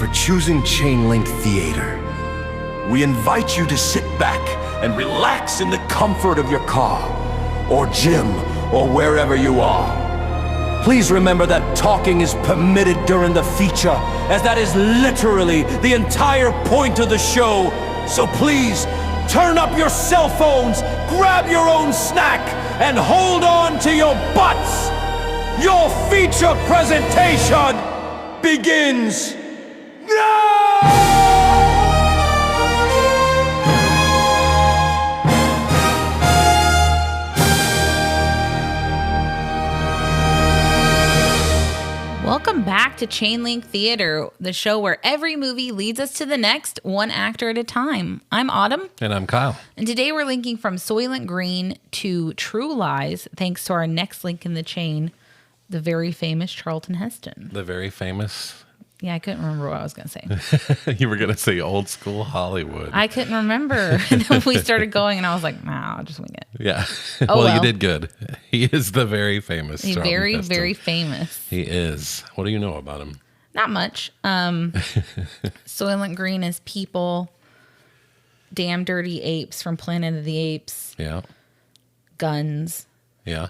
for choosing Chain Link Theater. We invite you to sit back and relax in the comfort of your car, or gym, or wherever you are. Please remember that talking is permitted during the feature, as that is literally the entire point of the show. So please, turn up your cell phones, grab your own snack, and hold on to your butts. Your feature presentation begins now! Welcome back to Chain Link Theater, the show where every movie leads us to the next, one actor at a time. I'm Autumn. And I'm Kyle. And today we're linking from Soylent Green to True Lies, thanks to our next link in the chain, the very famous Charlton Heston. The very famous... Yeah, I couldn't remember what I was going to say. You were going to say old school Hollywood. I couldn't remember. And then we started going, and I was like, nah, I'll just wing it. Yeah. Oh, well, you did good. He is the very famous. He's Charlton very, Heston. very famous. He is. What do you know about him? Not much. Soylent Green is People. Damn Dirty Apes from Planet of the Apes. Yeah. Guns. Yeah.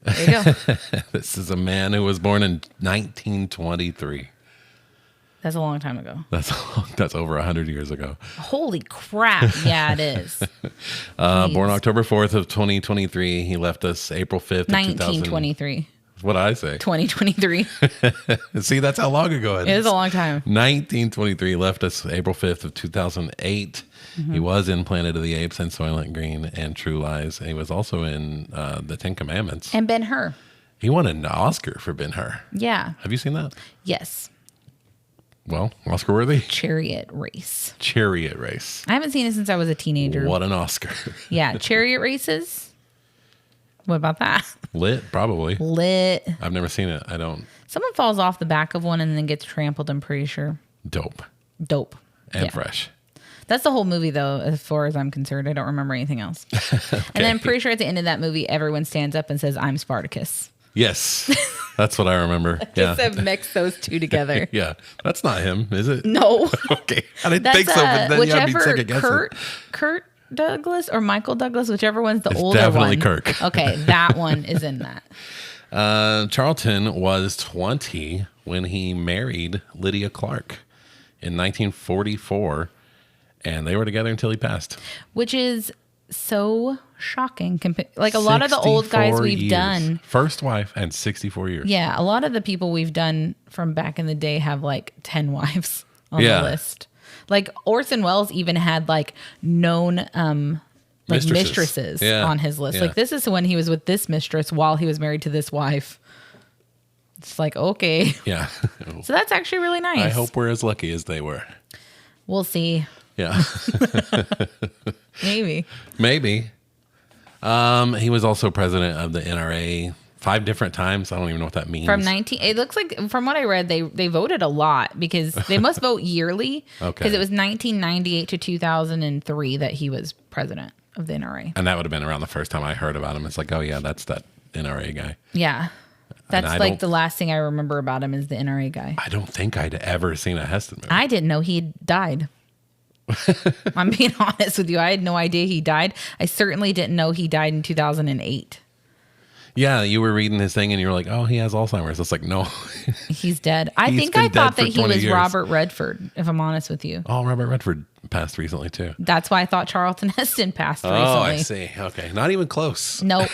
There you go. This is a man who was born in 1923. That's a long time ago. That's over 100 years ago. Holy crap. Yeah, it is. Born October 4th of 2023. He left us April 5th of 1923. What did I say? 2023. See, that's how long ago it is. It is a long time. 1923, left us April 5th of 2008. Mm-hmm. He was in Planet of the Apes and Soylent Green and True Lies. He was also in the Ten Commandments. And Ben-Hur. He won an Oscar for Ben-Hur. Yeah. Have you seen that? Yes. Well, Oscar worthy? Chariot Race. Chariot Race. I haven't seen it since I was a teenager. What an Oscar. Yeah. Chariot Races. What about that? Lit, probably. Lit. I've never seen it. I don't. Someone falls off the back of one and then gets trampled, I'm pretty sure. Dope. And fresh. That's the whole movie, though, as far as I'm concerned. I don't remember anything else. Okay. And then I'm pretty sure at the end of that movie, everyone stands up and says, "I'm Spartacus." Yes. That's what I remember. I guess I've mixed those two together. Yeah. That's not him, is it? No. Okay. I didn't think so, but then whichever I'd be second guessing. Kurt Douglas or Michael Douglas, whichever one's the older definitely one. Kirk. Okay, that one is in that. Charlton was 20 when he married Lydia Clark in 1944, and they were together until he passed. Which is so shocking. Like a lot of the old guys we've done. First wife and 64 years. Yeah, a lot of the people we've done from back in the day have like 10 wives on the list. Like Orson Welles even had like known mistresses on his list. Yeah. Like this is when he was with this mistress while he was married to this wife. It's like, okay. Yeah. So that's actually really nice. I hope we're as lucky as they were. We'll see. Yeah. Maybe. He was also president of the NRA 5 different times. I don't even know what that means. It looks like from what I read, they voted a lot because they must vote yearly. Okay. Because it was 1998 to 2003 that he was president of the NRA. And that would have been around the first time I heard about him. It's like, oh yeah, that's that NRA guy. Yeah. That's like the last thing I remember about him is the NRA guy. I don't think I'd ever seen a Heston movie. I didn't know he died. I'm being honest with you. I had no idea he died. I certainly didn't know he died in 2008. Yeah, you were reading his thing and you were like, oh, he has Alzheimer's. It's like, no. He's dead. I think I thought that he was Robert Redford, if I'm honest with you. Oh, Robert Redford passed recently too. That's why I thought Charlton Heston passed recently. Oh, I see. Okay. Not even close. Nope.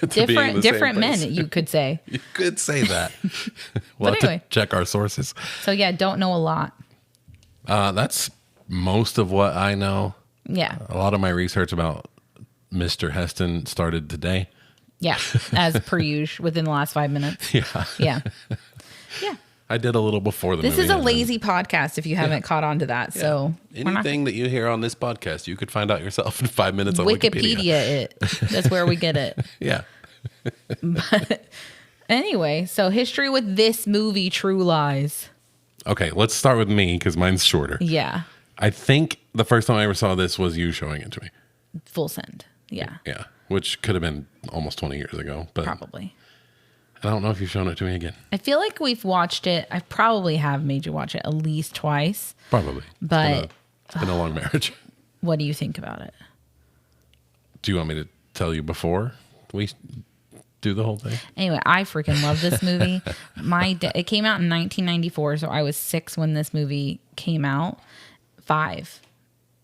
different men, you could say. You could say that. We'll have to check our sources. So yeah, don't know a lot. That's most of what I know. Yeah. A lot of my research about Mr. Heston started today. Yeah, as per usual, within the last 5 minutes. Yeah. Yeah. Yeah. I did a little before the movie. This is a lazy podcast if you haven't caught on to that. Yeah. So anything that you hear on this podcast, you could find out yourself in 5 minutes on Wikipedia it. That's where we get it. Yeah. But anyway, so history with this movie, True Lies. Okay, let's start with me because mine's shorter. Yeah. I think the first time I ever saw this was you showing it to me. Full send. Yeah. Yeah. Which could have been almost 20 years ago. But probably. I don't know if you've shown it to me again. I feel like we've watched it. I probably have made you watch it at least twice. Probably. But it's been a long marriage. What do you think about it? Do you want me to tell you before we do the whole thing? Anyway, I freaking love this movie. It came out in 1994, so I was 6 when this movie came out. 5.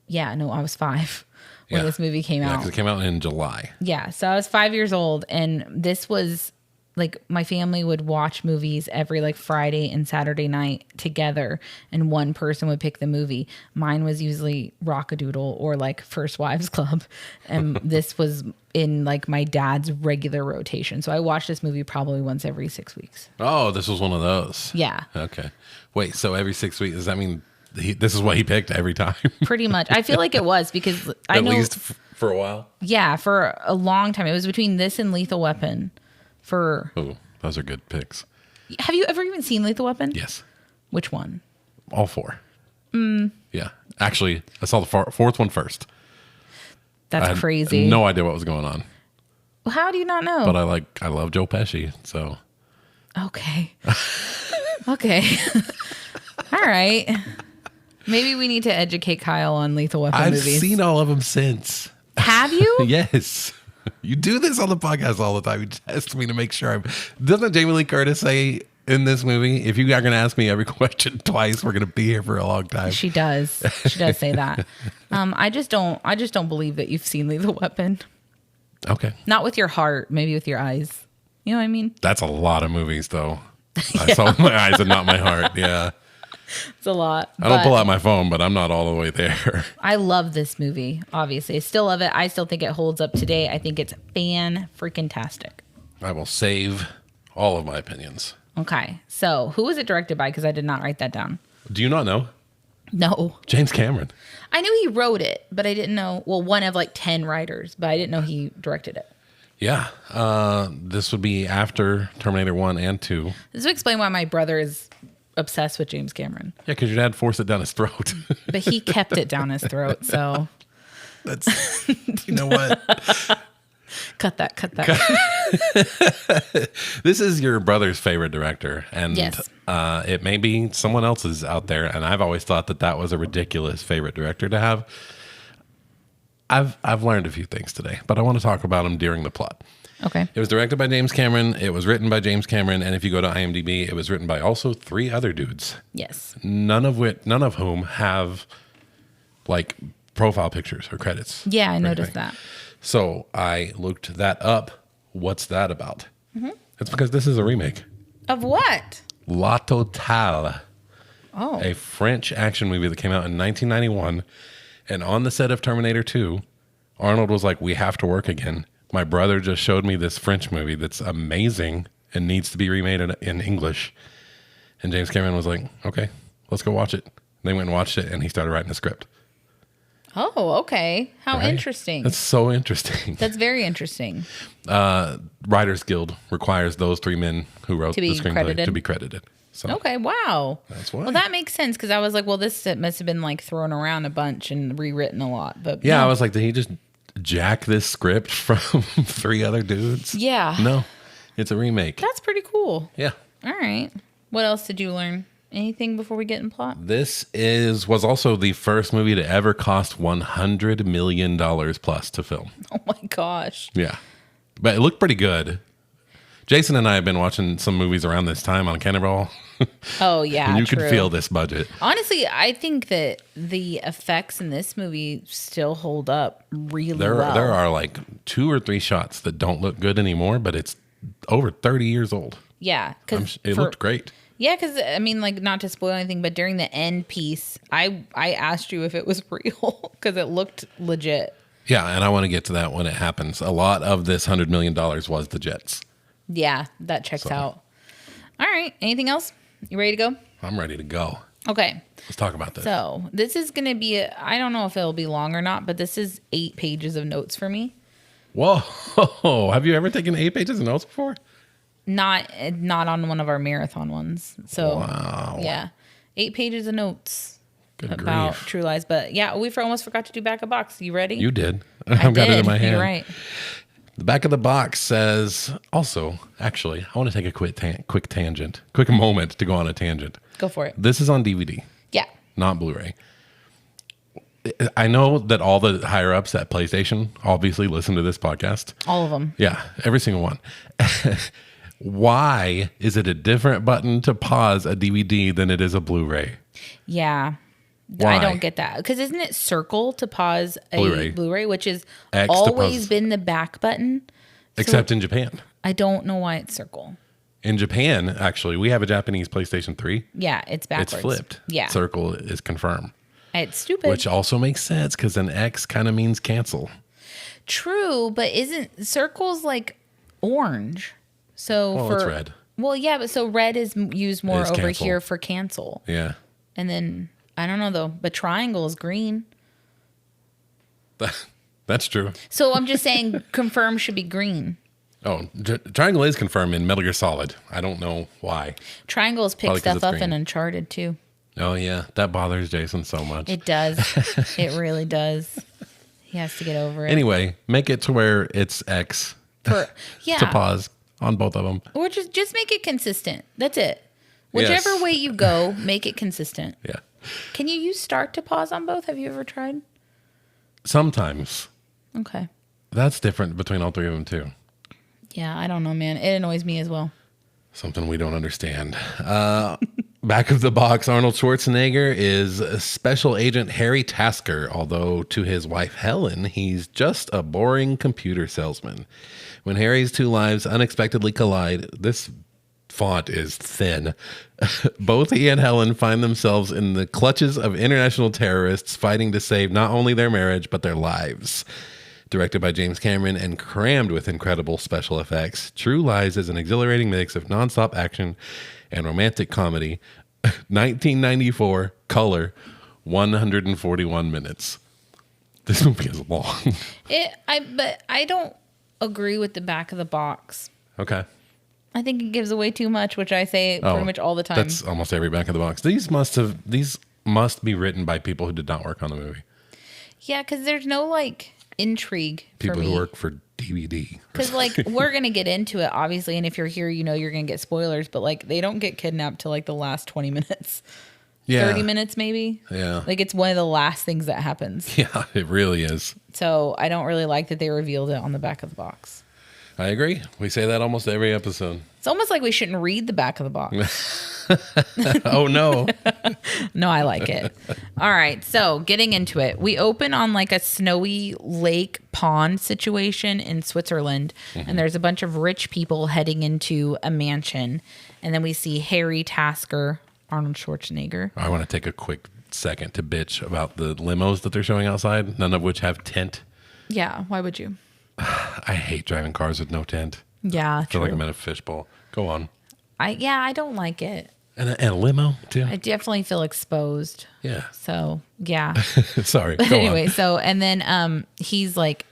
Yeah, no, I was 5 when this movie came out. Because it came out in July. Yeah, so I was 5 years old, and this was like my family would watch movies every like Friday and Saturday night together, and one person would pick the movie. Mine was usually Rock-a-Doodle or like First Wives Club, and this was in like my dad's regular rotation. So I watched this movie probably once every 6 weeks. Oh, this was one of those. Yeah. Okay. Wait, so every 6 weeks, does that mean this is what he picked every time? Pretty much. I feel like it was because I know. At least for a while? Yeah, for a long time. It was between this and Lethal Weapon. Oh, those are good picks. Have you ever even seen Lethal Weapon? Yes. Which one? All 4. Yeah. Actually, I saw the fourth one first. That's crazy. No idea what was going on. Well, how do you not know? But I love Joe Pesci, so. Okay. Okay. All right. Maybe we need to educate Kyle on Lethal Weapon movies. I've seen all of them since. Have you? Yes. You do this on the podcast all the time. You test me to make sure Doesn't Jamie Lee Curtis say in this movie, if you are going to ask me every question twice, we're going to be here for a long time? She does. She does say that. I just don't believe that you've seen Lethal Weapon. Okay. Not with your heart, maybe with your eyes. You know what I mean? That's a lot of movies, though. I saw with my eyes and not my heart. Yeah. It's a lot. I don't pull out my phone, but I'm not all the way there. I love this movie, obviously. I still love it. I still think it holds up today. I think it's fan-freaking-tastic. I will save all of my opinions. Okay. So, who was it directed by? Because I did not write that down. Do you not know? No. James Cameron. I knew he wrote it, but I didn't know. Well, one of like 10 writers, but I didn't know he directed it. Yeah. This would be after Terminator 1 and 2. This would explain why my brother is obsessed with James Cameron. Yeah, because your dad forced it down his throat. But he kept it down his throat, so. That's, you know what? Cut that. This is your brother's favorite director. And yes. It may be someone else's out there. And I've always thought that was a ridiculous favorite director to have. I've learned a few things today, but I want to talk about them during the plot. Okay. It was directed by James Cameron. It was written by James Cameron. And if you go to IMDb, it was written by also 3 other dudes. Yes. None of whom have like profile pictures or credits. Yeah, I noticed that. So I looked that up. What's that about? Mm-hmm. It's because this is a remake. Of what? La Totale. Oh. A French action movie that came out in 1991. And on the set of Terminator 2, Arnold was like, we have to work again. My brother just showed me this French movie that's amazing and needs to be remade in English. And James Cameron was like, okay, let's go watch it. They went and watched it, and he started writing a script. Oh, okay. How interesting. That's so interesting. That's very interesting. Writers Guild requires those 3 men who wrote the screenplay to be credited. So, okay, wow. That's why. Well, that makes sense because I was like, well, this must have been like thrown around a bunch and rewritten a lot. But yeah, no. I was like, did he just jack this script from 3 other dudes? Yeah. No, it's a remake. That's pretty cool. Yeah. All right. What else did you learn? Anything before we get in plot? This was also the first movie to ever cost $100 million plus to film. Oh my gosh. Yeah. But it looked pretty good. Jason and I have been watching some movies around this time on Cannonball. Oh, yeah. And you could feel this budget. Honestly, I think that the effects in this movie still hold up really well. There are like 2 or 3 shots that don't look good anymore, but it's over 30 years old. Yeah. It looked great. Yeah, because, I mean, like, not to spoil anything, but during the end piece, I asked you if it was real because it looked legit. Yeah, and I want to get to that when it happens. A lot of this $100 million was the jets. Yeah, that checks out. All right. Anything else? You ready to go? I'm ready to go. Okay. Let's talk about this. So this is going to be, I don't know if it'll be long or not, but this is 8 pages of notes for me. Whoa. Have you ever taken 8 pages of notes before? Not on one of our marathon ones. So, wow. Yeah. 8 pages of notes about True Lies. But yeah, we almost forgot to do back a box. You ready? You did. I've got it in my hand. You're right. The back of the box says, also, actually, I want to take a quick moment to go on a tangent. Go for it. This is on DVD. Yeah. Not Blu-ray. I know that all the higher ups at PlayStation obviously listen to this podcast. All of them. Yeah, every single one. Why is it a different button to pause a DVD than it is a Blu-ray? Yeah. Why? I don't get that. Because isn't it circle to pause a Blu-ray, which has X always been the back button? Except in Japan. I don't know why it's circle. In Japan, actually, we have a Japanese PlayStation 3. Yeah, it's backwards. It's flipped. Yeah. Circle is confirm. It's stupid. Which also makes sense because an X kind of means cancel. True, but isn't circles like orange? So it's red. Well, yeah, but so red is used more over cancel. here for cancel. Yeah. And then I don't know though, but triangle is green. That's true. So I'm just saying confirm should be green. Oh, triangle is confirmed in Metal Gear Solid. I don't know why. Triangle has picked stuff up in Uncharted too. Oh yeah, that bothers Jason so much. It does. It really does. He has to get over it. Anyway, make it to where it's X to pause on both of them. Or just make it consistent. That's it. Whichever way you go, make it consistent. Yeah. Can you use start to pause on both? Have you ever tried? Sometimes. Okay. That's different between all three of them too. Yeah, I don't know, man. It annoys me as well. Something we don't understand. Back of the box, Arnold Schwarzenegger is Special Agent Harry Tasker, although to his wife Helen, he's just a boring computer salesman. When Harry's two lives unexpectedly collide, this font is thin. Both he and Helen find themselves in the clutches of international terrorists fighting to save not only their marriage, but their lives. Directed by James Cameron and crammed with incredible special effects, True Lies is an exhilarating mix of nonstop action and romantic comedy. 1994, color, 141 minutes. This movie is long. But I don't agree with the back of the box. Okay. I think it gives away too much, which I say pretty much all the time. That's almost every back of the box. These must be written by people who did not work on the movie. Yeah, because there's no like intrigue people for me. Who work for DVD. Because like we're gonna get into it obviously, and if you're here, you know you're gonna get spoilers. But like they don't get kidnapped till like the last 20 minutes, 30 minutes maybe. Yeah, like it's one of the last things that happens. Yeah, it really is. So I don't really like that they revealed it on the back of the box. I agree. We say that almost every episode. It's almost like we shouldn't read the back of the box. Oh, no. No, I like it. All right. So getting into it, we open on like a snowy lake pond situation in Switzerland. Mm-hmm. And there's a bunch of rich people heading into a mansion. And then we see Harry Tasker, Arnold Schwarzenegger. I want to take a quick second to bitch about the limos that they're showing outside, none of which have tent. Yeah. Why would you? I hate driving cars with no tent. Yeah, I feel like I'm in a fishbowl. Go on. I don't like it. And a limo, too? I definitely feel exposed. Yeah. So, yeah. Sorry. But anyway, and then he's like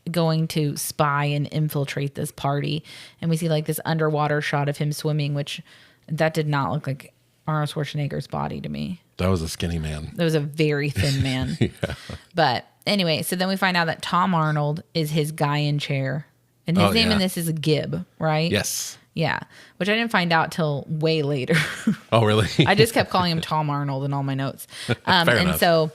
going to spy and infiltrate this party. And we see like this underwater shot of him swimming, which that did not look like Arnold Schwarzenegger's body to me. That was a skinny man. That was a very thin man. Yeah. But anyway, so then we find out that Tom Arnold is his guy in chair. And his name in this is Gib, right? Yes. Yeah. Which I didn't find out till way later. Oh, really? I just kept calling him Tom Arnold in all my notes. Fair enough. So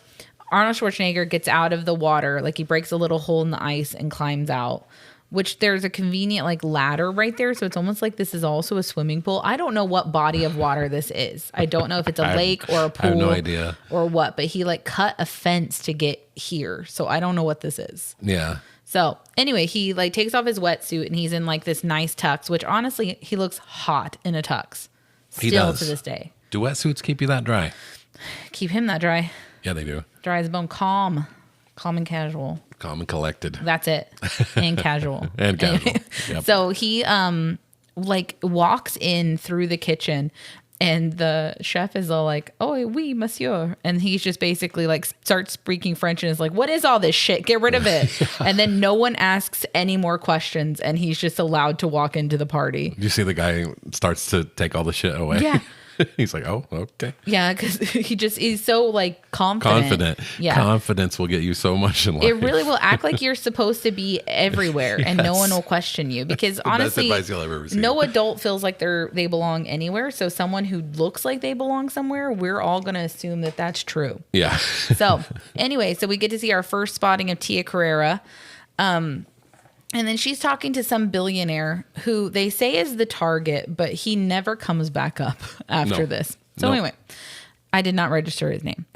Arnold Schwarzenegger gets out of the water. Like he breaks a little hole in the ice and climbs out. Which there's a convenient like ladder right there. So it's almost like this is also a swimming pool. I don't know what body of water this is. I don't know if it's a lake or a pool. I have no idea. Or what. But he like cut a fence to get here. So I don't know what this is. Yeah. So anyway, he like takes off his wetsuit and he's in like this nice tux, which honestly, he looks hot in a tux. Still he does. to this day. Do wetsuits keep you that dry? Keep him that dry. Yeah, they do. Dry as a bone. Calm and casual. Calm and collected. That's it. And casual. And casual. Yep. So he like walks in through the kitchen and the chef is all like, "Oh, oui, monsieur." And he's just basically like starts speaking French and is like, "What is all this shit? Get rid of it." And then no one asks any more questions and he's just allowed to walk into the party. You see the guy starts to take all the shit away. Yeah. He's like, oh, okay. Yeah, because he's so like confident. Yeah. Confidence will get you so much in life. It really will. Act like you're supposed to be everywhere and no one will question you, because honestly, best advice you'll ever receive. No adult feels like they belong anywhere. So someone who looks like they belong somewhere, we're all going to assume that that's true. Yeah. So anyway, we get to see our first spotting of Tia Carrera. And then she's talking to some billionaire who they say is the target, but he never comes back up after this. So anyway, I did not register his name.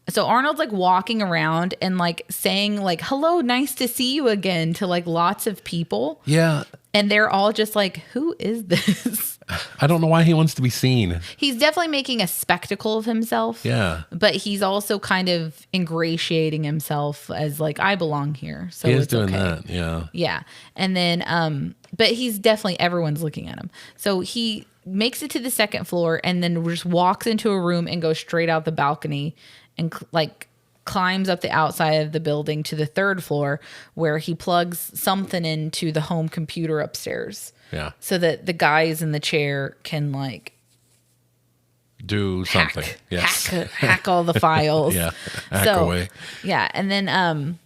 So Arnold's like walking around and like saying like, hello, nice to see you again to like lots of people. Yeah. And they're all just like, who is this? I don't know why he wants to be seen. He's definitely making a spectacle of himself. Yeah. But he's also kind of ingratiating himself as like, I belong here. So he is doing that. Yeah. Yeah. And then, but he's definitely, everyone's looking at him. So he makes it to the second floor and then just walks into a room and goes straight out the balcony and like climbs up the outside of the building to the third floor, where he plugs something into the home computer upstairs. Yeah. So that the guys in the chair can like do something. Hack all the files. Yeah. Hack away. Yeah. And then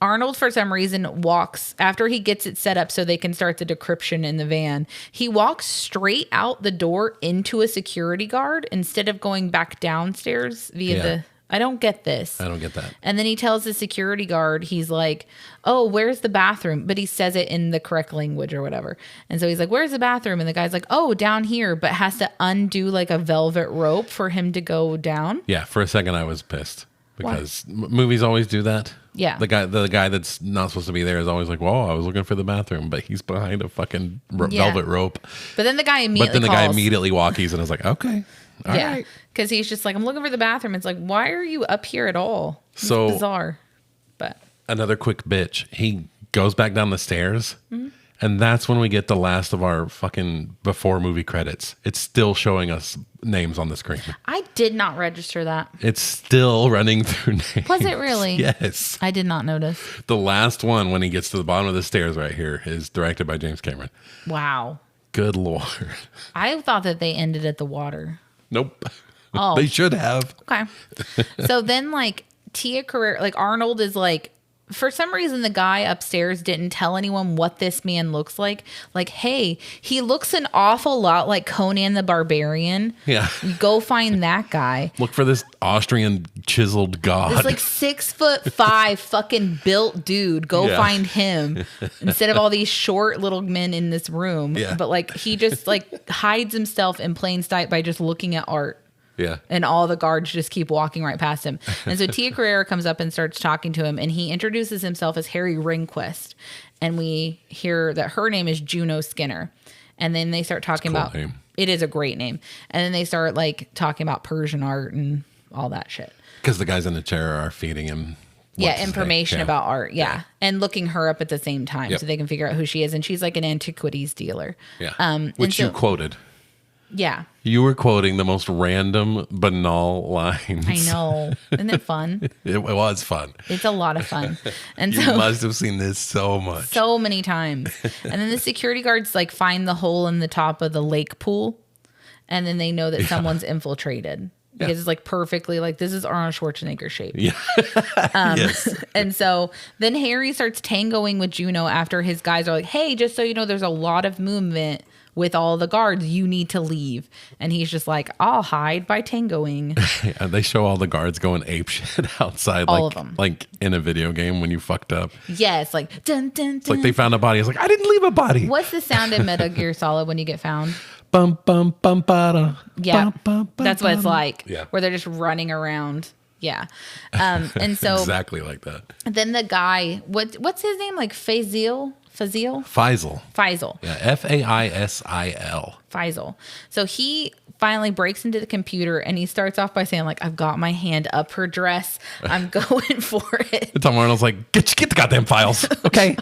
Arnold, for some reason, walks after he gets it set up so they can start the decryption in the van. He walks straight out the door into a security guard instead of going back downstairs via the. I don't get this. I don't get that. And then he tells the security guard, he's like, oh, where's the bathroom? But he says it in the correct language or whatever. And so he's like, where's the bathroom? And the guy's like, oh, down here, but has to undo like a velvet rope for him to go down. Yeah. For a second, I was pissed because movies always do that. Yeah. The guy that's not supposed to be there is always like, whoa, I was looking for the bathroom, but he's behind a fucking velvet rope. But then the guy immediately walkies and is like, okay. All right. Because he's just like, I'm looking for the bathroom. It's like, why are you up here at all? It's so bizarre. But another quick bitch. He goes back down the stairs, and that's when we get the last of our fucking before movie credits. It's still showing us names on the screen. I did not register that. It's still running through names. Was it really? Yes. I did not notice. The last one, when he gets to the bottom of the stairs right here, is directed by James Cameron. Wow. Good Lord. I thought that they ended at the water. Nope. Oh. They should have. Okay. So then like Tia Carrera, like Arnold is like, for some reason the guy upstairs didn't tell anyone what this man looks like. Like, hey, he looks an awful lot like Conan the Barbarian. Yeah. Go find that guy. Look for this Austrian chiseled god. This like 6'5" fucking built dude. Go find him instead of all these short little men in this room. Yeah. But like he just like hides himself in plain sight by just looking at art. Yeah. And all the guards just keep walking right past him. And so Tia Carrera comes up and starts talking to him, and he introduces himself as Harry Ringquist. And we hear that her name is Juno Skinner. And then they start talking about name. It is a great name. And then they start like talking about Persian art and all that shit. Because the guys in the chair are feeding him information about art. Yeah. And looking her up at the same time so they can figure out who she is. And she's like an antiquities dealer. Yeah. Which you quoted. Yeah. You were quoting the most random, banal lines. I know. Isn't it fun? It was fun. It's a lot of fun. And you must have seen this so much. So many times. And then the security guards like find the hole in the top of the lake pool. And then they know that someone's infiltrated. Because it's like perfectly like, this is Arnold Schwarzenegger shape. Yeah. Yes. And so then Harry starts tangoing with Juno after his guys are like, hey, just so you know, there's a lot of movement with all the guards, you need to leave. And he's just like, I'll hide by tangoing. Yeah, they show all the guards going apeshit outside. All of them. Like in a video game when you fucked up. Yes, like dun, dun, dun. It's like they found a body. It's like, I didn't leave a body. What's the sound in Metal Gear Solid when you get found? Bum, bum, bum, ba-da. Yeah, bum, bum, bum, that's what it's like. Yeah. Where they're just running around. Yeah. And so exactly like that. Then the guy, what's his name? Like Faisal? Faisal. Yeah, F-A-I-S-I-L. Faisal. So he finally breaks into the computer and he starts off by saying like, I've got my hand up her dress. I'm going for it. Tom Arnold's like, get the goddamn files. Okay.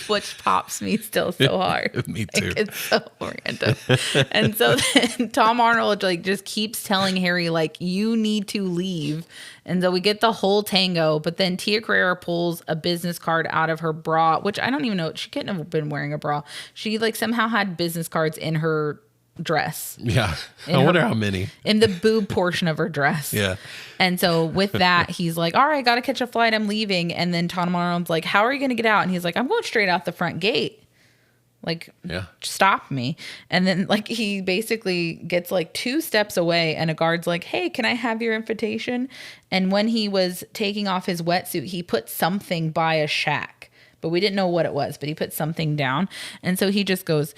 Which pops me still so hard. Me too. Like, it's so random. And so then Tom Arnold like just keeps telling Harry like, you need to leave. And so we get the whole tango, but then Tia Carrera pulls a business card out of her bra, which I don't even know. She couldn't have been wearing a bra. She like somehow had business cards in her dress. Yeah. I wonder how many. In the boob portion of her dress. Yeah. And so with that, he's like, all right, got to catch a flight. I'm leaving. And then Tom Arnold's like, how are you going to get out? And he's like, I'm going straight out the front gate. Like, stop me. And then like he basically gets like 2 steps away and a guard's like, hey, can I have your invitation? And when he was taking off his wetsuit, he put something by a shack. But we didn't know what it was, but he put something down. And so he just goes,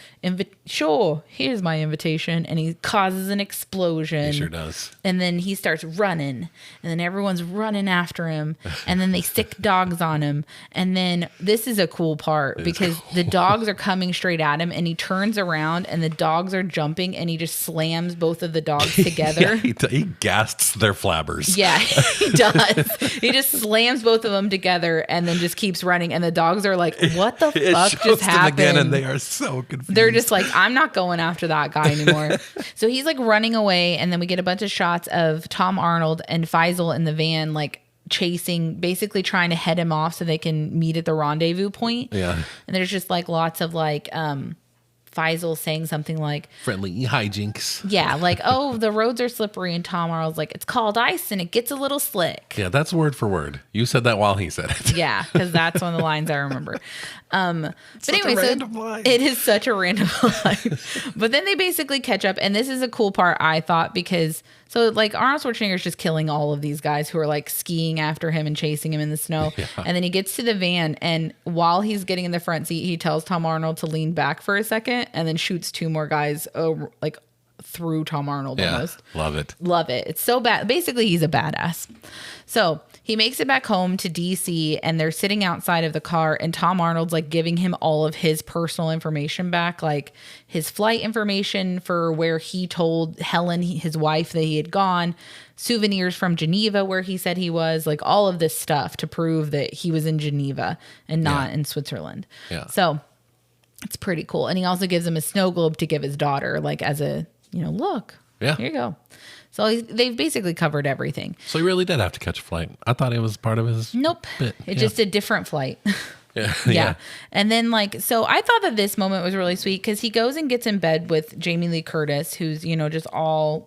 sure, here's my invitation. And he causes an explosion. He sure does. And then he starts running. And then everyone's running after him. And then they stick dogs on him. And then this is a cool part because the dogs are coming straight at him. And he turns around and the dogs are jumping. And he just slams both of the dogs together. He gasps their flabbers. Yeah, he does. He just slams both of them together and then just keeps running. And the dogs are like, what the fuck just happened? Again, and they are so confused. They're just like, I'm not going after that guy anymore. So he's like running away. And then we get a bunch of shots of Tom Arnold and Faisal in the van, like chasing, basically trying to head him off so they can meet at the rendezvous point. Yeah. And there's just like lots of like, Faisal saying something like friendly hijinks. Yeah, like, oh, the roads are slippery, and Tom Arnold's like, it's called ice and it gets a little slick. Yeah, that's word for word. You said that while he said it. Yeah, because that's one of the lines I remember. But anyway, so it is such a random line. But then they basically catch up, and this is a cool part, I thought, because so like Arnold Schwarzenegger's just killing all of these guys who are like skiing after him and chasing him in the snow. Yeah. And then he gets to the van, and while he's getting in the front seat, he tells Tom Arnold to lean back for a second, and then shoots 2 more guys over, like through Tom Arnold almost. Love it. Love it. It's so bad. Basically, he's a badass. So he makes it back home to DC, and they're sitting outside of the car, and Tom Arnold's like giving him all of his personal information back, like his flight information for where he told Helen, his wife, that he had gone, souvenirs from Geneva where he said he was, like all of this stuff to prove that he was in Geneva and not in Switzerland. Yeah. So it's pretty cool. And he also gives him a snow globe to give his daughter, like as a, look, here you go. So they've basically covered everything. So he really did have to catch a flight. I thought it was part of his Nope. bit. It's just a different flight. Yeah. Yeah. And then so I thought that this moment was really sweet because he goes and gets in bed with Jamie Lee Curtis, who's, just all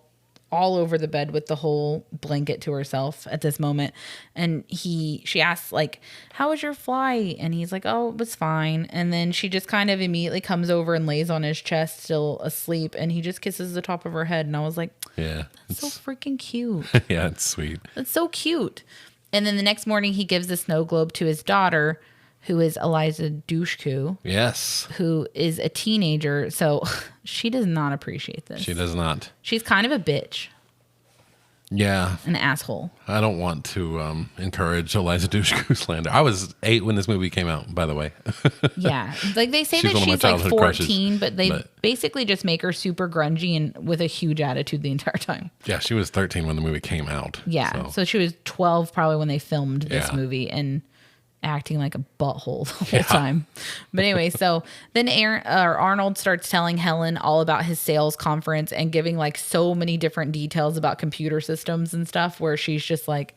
over the bed with the whole blanket to herself at this moment. And she asks like, how was your flight? And he's like, oh, it was fine. And then she just kind of immediately comes over and lays on his chest still asleep. And he just kisses the top of her head. And I was like, yeah, that's so freaking cute. Yeah, it's sweet. It's so cute. And then the next morning he gives the snow globe to his daughter, who is Eliza Dushku. Yes. Who is a teenager. So she does not appreciate this. She does not. She's kind of a bitch. Yeah. An asshole. I don't want to encourage Eliza Dushku slander. I was 8 when this movie came out, by the way. Yeah. Like they say that she's like 14, crushes, but they basically just make her super grungy and with a huge attitude the entire time. Yeah, she was 13 when the movie came out. Yeah. So she was 12 probably when they filmed this movie and acting like a butthole the whole time. But anyway, so then Arnold starts telling Helen all about his sales conference and giving like so many different details about computer systems and stuff where she's just like,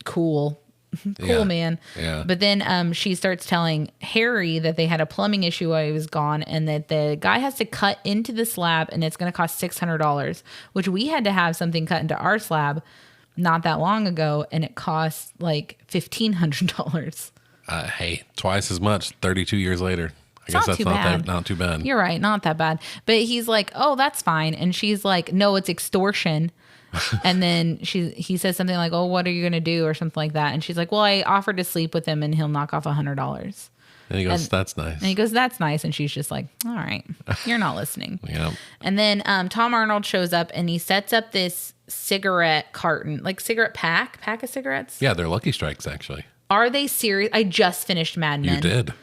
cool, man. Yeah. But then she starts telling Harry that they had a plumbing issue while he was gone and that the guy has to cut into the slab and it's going to cost $600, which we had to have something cut into our slab not that long ago, and it costs like $1,500. Hey, twice as much 32 years later. I guess that's not too bad. You're right, not that bad. But he's like, oh, that's fine. And she's like, no, it's extortion. And then he says something like, oh, what are you going to do? Or something like that. And she's like, well, I offered to sleep with him and he'll knock off $100. And he goes, that's nice. And he goes, that's nice. And she's just like, all right, you're not listening. Yeah. And then Tom Arnold shows up and he sets up this cigarette carton, like cigarette pack of cigarettes. Yeah, they're Lucky Strikes, actually. Are they serious? I just finished Mad Men. You did.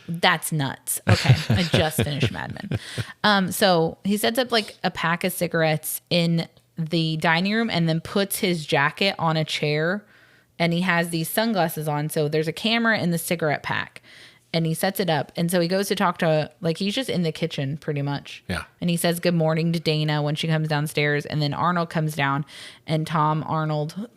That's nuts. Okay, I just finished Mad Men. So he sets up like a pack of cigarettes in the dining room and then puts his jacket on a chair and he has these sunglasses on. So there's a camera in the cigarette pack. And he sets it up. And so he goes to talk to, like, he's just in the kitchen pretty much. Yeah. And he says good morning to Dana when she comes downstairs. And then Arnold comes down and Tom Arnold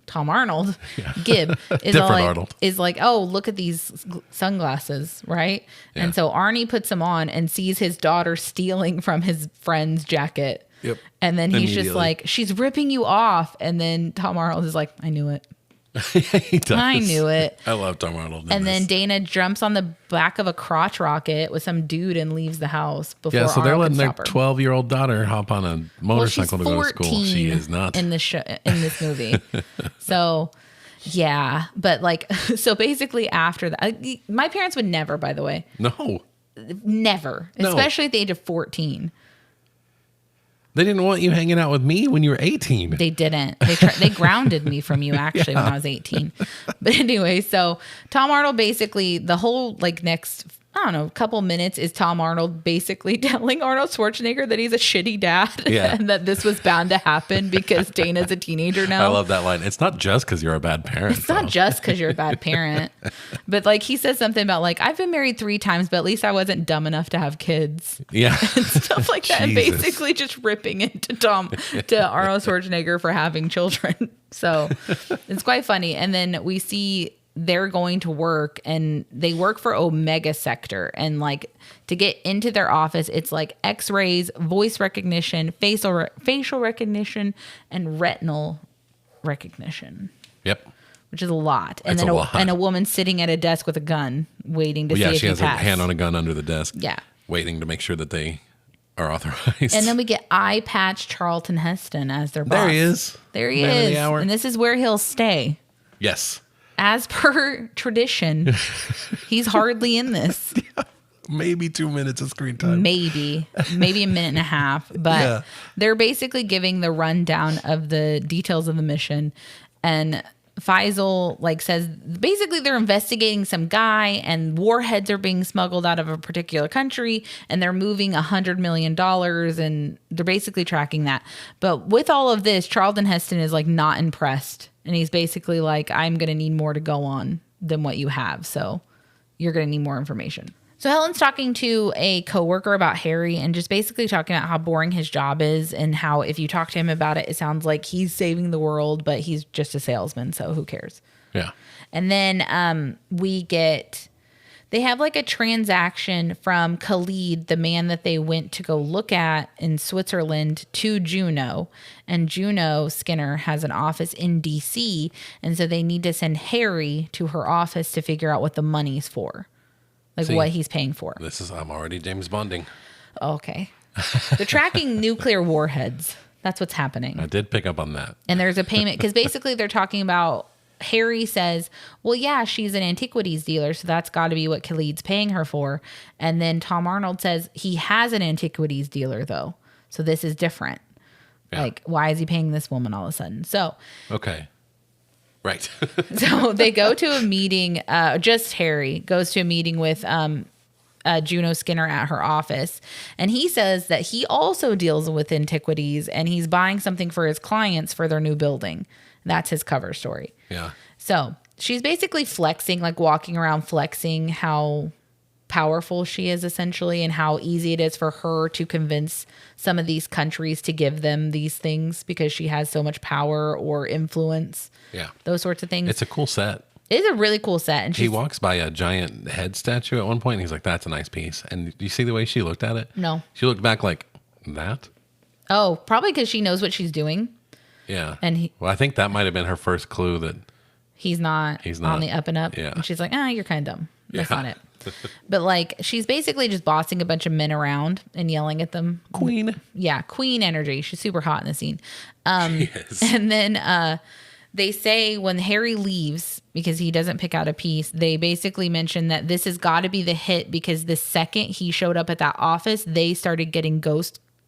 Tom Arnold, Gib, is like, oh, look at these sunglasses, right? Yeah. And so Arnie puts them on and sees his daughter stealing from his friend's jacket. Yep. And then he's just like, she's ripping you off. And then Tom Arnold is like, I knew it. He does. I knew it. I love Tom Arnold. And then Dana jumps on the back of a crotch rocket with some dude and leaves the house before. Yeah, so they're letting their her. 12-year-old daughter hop on a motorcycle to go to school. She is not in this movie. So, yeah, but like, so basically after that, my parents would never. By the way, never, especially at the age of 14. They didn't want you hanging out with me when you were 18. They didn't. They grounded me from you actually when I was 18. But anyway, so Tom Arnold basically the whole like next, I don't know, couple minutes is Tom Arnold basically telling Arnold Schwarzenegger that he's a shitty dad and that this was bound to happen because Dana's a teenager now. I love that line. It's not just because you're a bad parent. It's not just because you're a bad parent. But like he says something about like, I've been married 3 times, but at least I wasn't dumb enough to have kids. Yeah. And stuff like that. And basically just ripping into Arnold Schwarzenegger for having children. So it's quite funny. And then we see they're going to work and they work for Omega Sector, and like to get into their office, it's like x-rays, voice recognition, facial recognition, and retinal recognition. Yep. Which is a lot. And then a woman sitting at a desk with a gun waiting to see if she has pass. a hand on a gun under the desk. Yeah. Waiting to make sure that they are authorized. And then we get eye patch Charlton Heston as their boss. There he is. There he is. And this is where he'll stay. Yes. As per tradition, he's hardly in this. Maybe 2 minutes of screen time. Maybe a minute and a half. But they're basically giving the rundown of the details of the mission. And Faisal like says basically they're investigating some guy and warheads are being smuggled out of a particular country and they're moving $100 million and they're basically tracking that. But with all of this, Charlton Heston is like not impressed. And he's basically like, I'm going to need more to go on than what you have. So you're going to need more information. So Helen's talking to a coworker about Harry and just basically talking about how boring his job is and how if you talk to him about it, it sounds like he's saving the world, but he's just a salesman. So who cares? Yeah. And then they have like a transaction from Khalid, the man that they went to go look at in Switzerland, to Juno. And Juno Skinner has an office in DC. And so they need to send Harry to her office to figure out what the money's for. Like what he's paying for. I'm already James Bonding. Okay. They're tracking nuclear warheads. That's what's happening. I did pick up on that. And there's a payment because basically they're talking about Harry says, well, yeah, she's an antiquities dealer, so that's got to be what Khalid's paying her for. And then Tom Arnold says he has an antiquities dealer, though. So this is different. Yeah. Like, why is he paying this woman all of a sudden? So. Okay. Right. So they go to a meeting. Just Harry goes to a meeting with Juno Skinner at her office. And he says that he also deals with antiquities and he's buying something for his clients for their new building. That's his cover story. Yeah. So she's basically flexing, like walking around flexing how powerful she is essentially and how easy it is for her to convince some of these countries to give them these things because she has so much power or influence. Yeah. Those sorts of things. It's a cool set. It is a really cool set. And he walks by a giant head statue at one point and he's like, that's a nice piece. And do you see the way she looked at it? No. She looked back like, that? Oh, probably because she knows what she's doing. Yeah. And I think that might have been her first clue that he's not on the up and up. Yeah. And she's like, you're kind of dumb. That's not it. But like, she's basically just bossing a bunch of men around and yelling at them. Queen. Yeah. Queen energy. She's super hot in the scene. She is. And then they say when Harry leaves, because he doesn't pick out a piece, they basically mention that this has got to be the hit because the second he showed up at that office, they started getting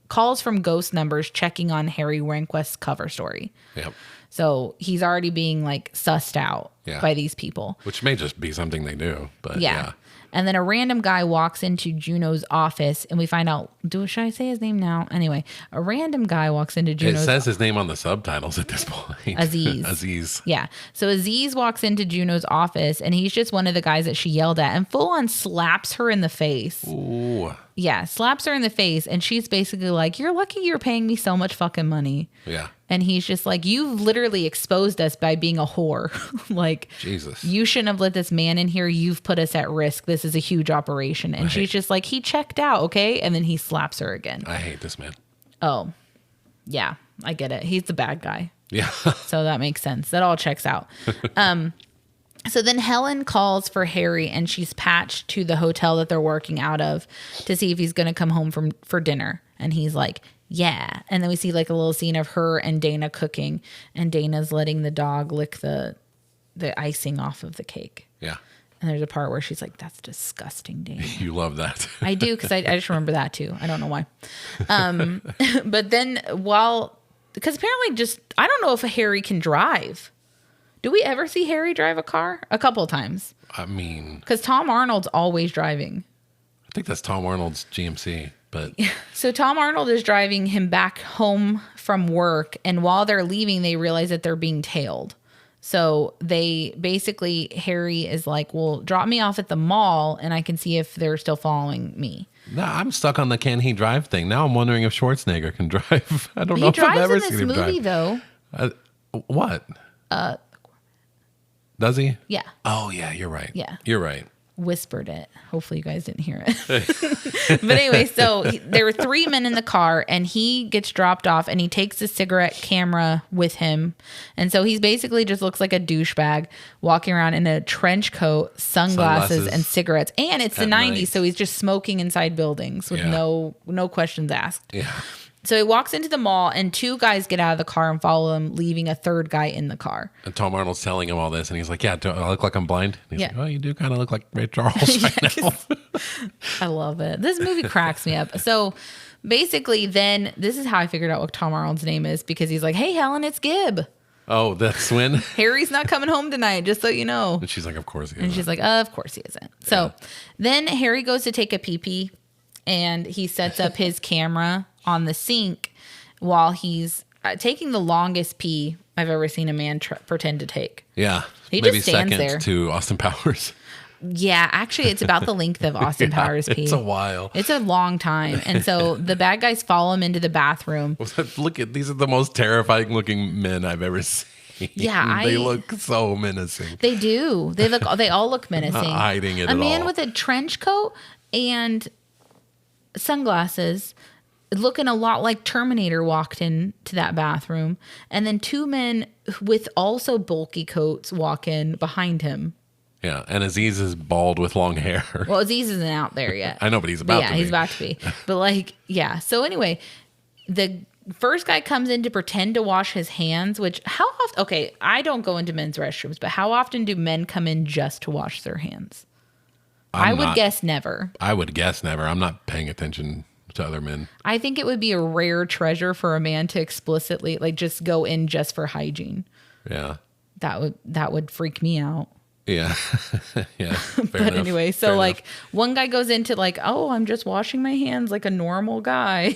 calls from ghost numbers checking on Harry Rehnquist's cover story. Yep. So he's already being like sussed out by these people. Which may just be something they do, but yeah. And then a random guy walks into Juno's office and we find out, should I say his name now? Anyway, a random guy walks into Juno's. It says his name on the subtitles at this point. Aziz. Yeah. So Aziz walks into Juno's office and he's just one of the guys that she yelled at and full on slaps her in the face. Ooh. Yeah, slaps her in the face, and she's basically like, "You're lucky you're paying me so much fucking money." Yeah. And he's just like, "You've literally exposed us by being a whore. Like, Jesus. You shouldn't have let this man in here. You've put us at risk. This is a huge operation." And she's just like, "He checked out, okay?" And then he slaps her again. I hate this man. Oh, yeah, I get it. He's the bad guy. Yeah. So that makes sense. That all checks out. So then Helen calls for Harry, and she's patched to the hotel that they're working out of to see if he's going to come home for dinner. And he's like, yeah. And then we see like a little scene of her and Dana cooking, and Dana's letting the dog lick the icing off of the cake. Yeah. And there's a part where she's like, "That's disgusting, Dana." You love that. I do, because I just remember that too. I don't know why. But then because apparently I don't know if Harry can drive. Do we ever see Harry drive a car? A couple of times. I mean, because Tom Arnold's always driving. I think that's Tom Arnold's GMC, but so Tom Arnold is driving him back home from work, and while they're leaving, they realize that they're being tailed. So Harry is like, "Well, drop me off at the mall, and I can see if they're still following me." No, I'm stuck on the can he drive thing. Now I'm wondering if Schwarzenegger can drive. I don't know He if I've drives ever in seen this him movie, drive. though. What? Does he? Yeah. Oh, yeah, you're right. Yeah. You're right. Whispered it. Hopefully you guys didn't hear it. But anyway, so there were 3 men in the car, and he gets dropped off, and he takes the cigarette camera with him. And so he's basically just looks like a douchebag walking around in a trench coat, sunglasses and cigarettes. And it's the 90s, so he's just smoking inside buildings with no questions asked. Yeah. So he walks into the mall, and 2 guys get out of the car and follow him, leaving a 3rd guy in the car. And Tom Arnold's telling him all this, and he's like, "Yeah, do I look like I'm blind?" And he's like, "Oh, you do kind of look like Ray Charles right now." I love it. This movie cracks me up. So basically, then this is how I figured out what Tom Arnold's name is, because he's like, "Hey, Helen, it's Gib. Oh, that's when Harry's not coming home tonight, just so you know." And she's like, "Of course he isn't." And she's like, "Of course he isn't." So then Harry goes to take a pee-pee, and he sets up his camera on the sink while he's taking the longest pee I've ever seen a man pretend to take. Yeah. He maybe just stands second there. to Austin Powers. Yeah, actually, it's about the length of Austin Powers' pee. It's a while. It's a long time. And so the bad guys follow him into the bathroom. Look at these are the most terrifying looking men I've ever seen. Yeah, they look so menacing. They do. They all look menacing. Not hiding it a at man all. with a trench coat and sunglasses, looking a lot like Terminator, walked into that bathroom, and then 2 men with also bulky coats walk in behind him. Yeah, and Aziz is bald with long hair. Well, Aziz isn't out there yet. I know, but he's about to be. Yeah, he's about to be. But like, yeah. So anyway, the first guy comes in to pretend to wash his hands, which how often, okay, I don't go into men's restrooms, but how often do men come in just to wash their hands? I would guess never. I would guess never. I'm not paying attention to other men. I think it would be a rare treasure for a man to explicitly like just go in just for hygiene. Yeah. That would freak me out. Yeah. Yeah. But anyway, so like one guy goes into like, "Oh, I'm just washing my hands like a normal guy."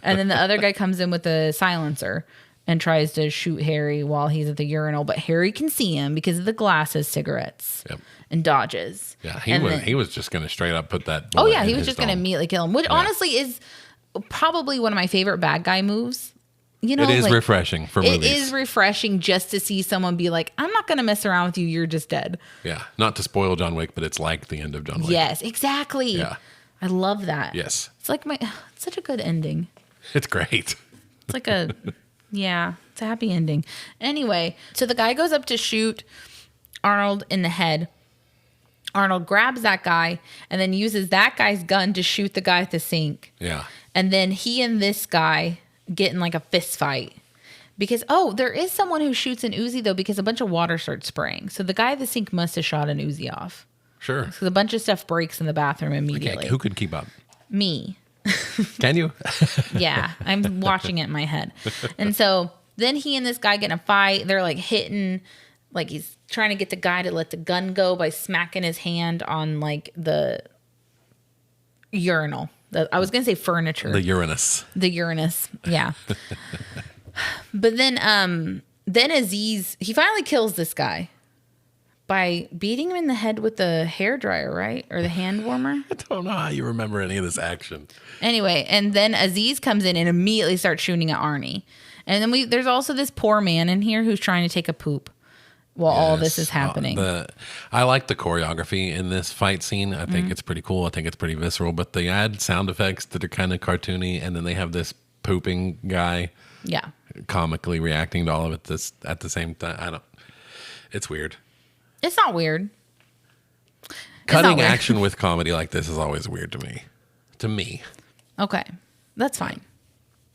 And then the other guy comes in with a silencer and tries to shoot Harry while he's at the urinal, but Harry can see him because of the glasses, cigarettes, and dodges. Yeah, he was just going to straight up put that. Oh yeah, he was just going to immediately kill him, which honestly is probably one of my favorite bad guy moves. You know, it is refreshing for movies. It is refreshing just to see someone be like, "I'm not going to mess around with you. You're just dead." Yeah, not to spoil John Wick, but it's like the end of John Wick. Yes, exactly. Yeah, I love that. Yes, it's like it's such a good ending. It's great. It's like it's a happy ending. Anyway, so the guy goes up to shoot Arnold in the head. Arnold grabs that guy and then uses that guy's gun to shoot the guy at the sink. Yeah. And then he and this guy get in like a fist fight. Because, there is someone who shoots an Uzi, though, because a bunch of water starts spraying. So the guy at the sink must have shot an Uzi off. Sure. Because a bunch of stuff breaks in the bathroom immediately. Okay, who could keep up? Me. Can you? Yeah, I'm watching it in my head. And so then he and this guy get in a fight. They're like hitting, like he's trying to get the guy to let the gun go by smacking his hand on like the urinal. I was going to say furniture. The Uranus. The Uranus, yeah. But then Aziz, he finally kills this guy. By beating him in the head with the hairdryer, right? Or the hand warmer? I don't know how you remember any of this action. Anyway, and then Aziz comes in and immediately starts shooting at Arnie. And then there's also this poor man in here who's trying to take a poop while all this is happening. I like the choreography in this fight scene. I think it's pretty cool. I think it's pretty visceral. But they add sound effects that are kind of cartoony, and then they have this pooping guy comically reacting to all of it at the same time. It's weird. It's not weird. Cutting action with comedy like this is always weird to me. Okay. That's fine.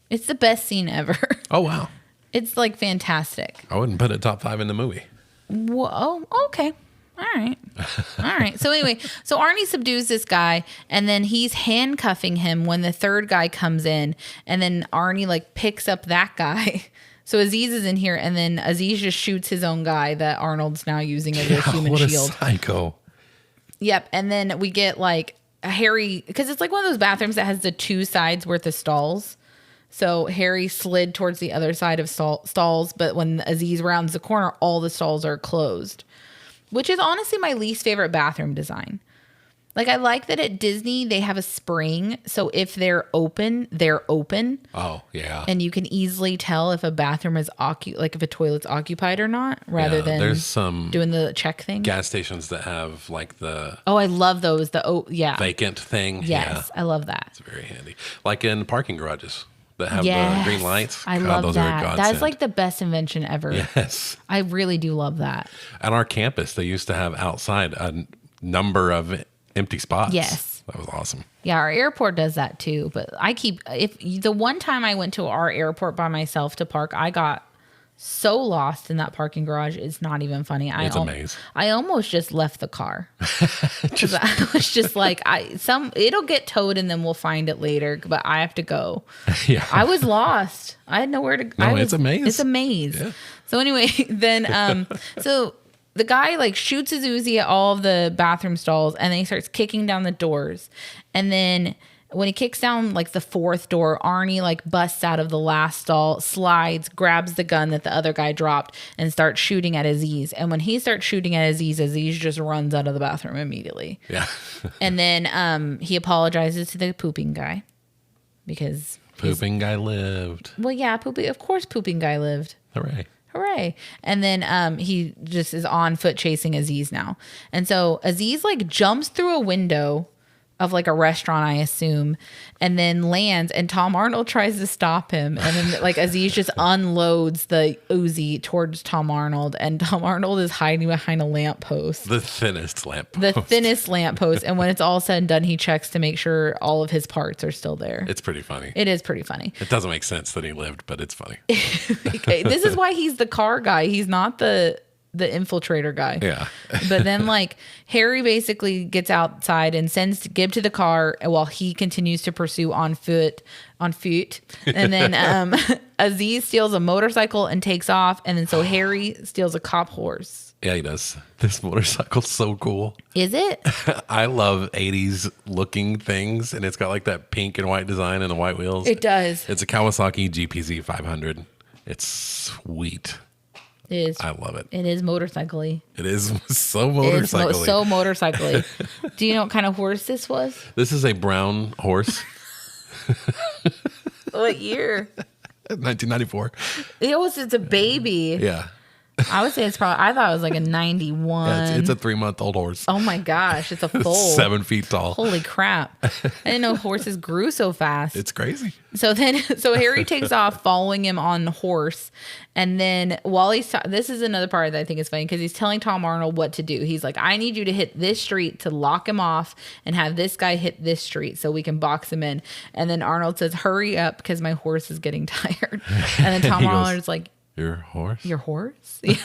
It's the best scene ever. Oh, wow. It's like fantastic. I wouldn't put it top 5 in the movie. Whoa. Okay. All right. So anyway, so Arnie subdues this guy, and then he's handcuffing him when the third guy comes in, and then Arnie like picks up that guy. So Aziz is in here, and then Aziz just shoots his own guy that Arnold's now using as a human shield. What a psycho. Yep. And then we get like Harry, because it's like one of those bathrooms that has the 2 sides worth of stalls. So Harry slid towards the other side of stalls, but when Aziz rounds the corner, all the stalls are closed, which is honestly my least favorite bathroom design. Like, I like that at Disney, they have a spring. So if they're open, they're open. Oh, yeah. And you can easily tell if a bathroom is like if a toilet's occupied or not, rather than there's some doing the check thing. Gas stations that have like the... Oh, I love those. Vacant thing. Yes, I love that. It's very handy. Like in parking garages that have the green lights. I love that. That's like the best invention ever. Yes. I really do love that. At our campus, they used to have outside a number of empty spots. Yes. That was awesome. Yeah, our airport does that too. But if the one time I went to our airport by myself to park, I got so lost in that parking garage. It's not even funny. It's a maze. I almost just left the car. I was just like, it'll get towed and then we'll find it later, but I have to go. Yeah. I was lost. I had nowhere to go. No, it's a maze. It's a maze. Yeah. So anyway, then so the guy like shoots his Uzi at all of the bathroom stalls, and then he starts kicking down the doors. And then when he kicks down like the 4th door, Arnie like busts out of the last stall, slides, grabs the gun that the other guy dropped, and starts shooting at Aziz. And when he starts shooting at Aziz just runs out of the bathroom immediately. Yeah. And then he apologizes to the pooping guy because pooping guy lived. Well, yeah, of course pooping guy lived. Hooray. And then he just is on foot chasing Aziz now. And so Aziz like jumps through a window of like a restaurant, I assume, and then lands, and Tom Arnold tries to stop him. And then like Aziz just unloads the Uzi towards Tom Arnold, and Tom Arnold is hiding behind a lamppost. The thinnest lamppost. And when it's all said and done, he checks to make sure all of his parts are still there. It's pretty funny. It is pretty funny. It doesn't make sense that he lived, but it's funny. Okay, this is why he's the car guy. He's not the infiltrator guy. Yeah. But then like Harry basically gets outside and sends Gib to the car while he continues to pursue on foot. And then Aziz steals a motorcycle and takes off. And then so Harry steals a cop horse. Yeah, he does. This motorcycle's so cool. Is it? I love 80s looking things, and it's got like that pink and white design and the white wheels. It does. It's a Kawasaki GPZ 500. It's sweet. It is. I love it. It is motorcycle-y. It is so motorcycle-y. So motorcycle-y. Do you know what kind of horse this was? This is a brown horse. What year? 1994. It's a baby. Yeah. I would say I thought it was like a 91. Yeah, it's a 3-month-old horse. Oh my gosh, it's a foal. 7 feet tall. Holy crap. I didn't know horses grew so fast. It's crazy. So Harry takes off following him on the horse. And then while this is another part that I think is funny because he's telling Tom Arnold what to do. He's like, I need you to hit this street to lock him off and have this guy hit this street so we can box him in. And then Arnold says, hurry up because my horse is getting tired. And then Tom Arnold's like, Your horse? Your horse? Yeah.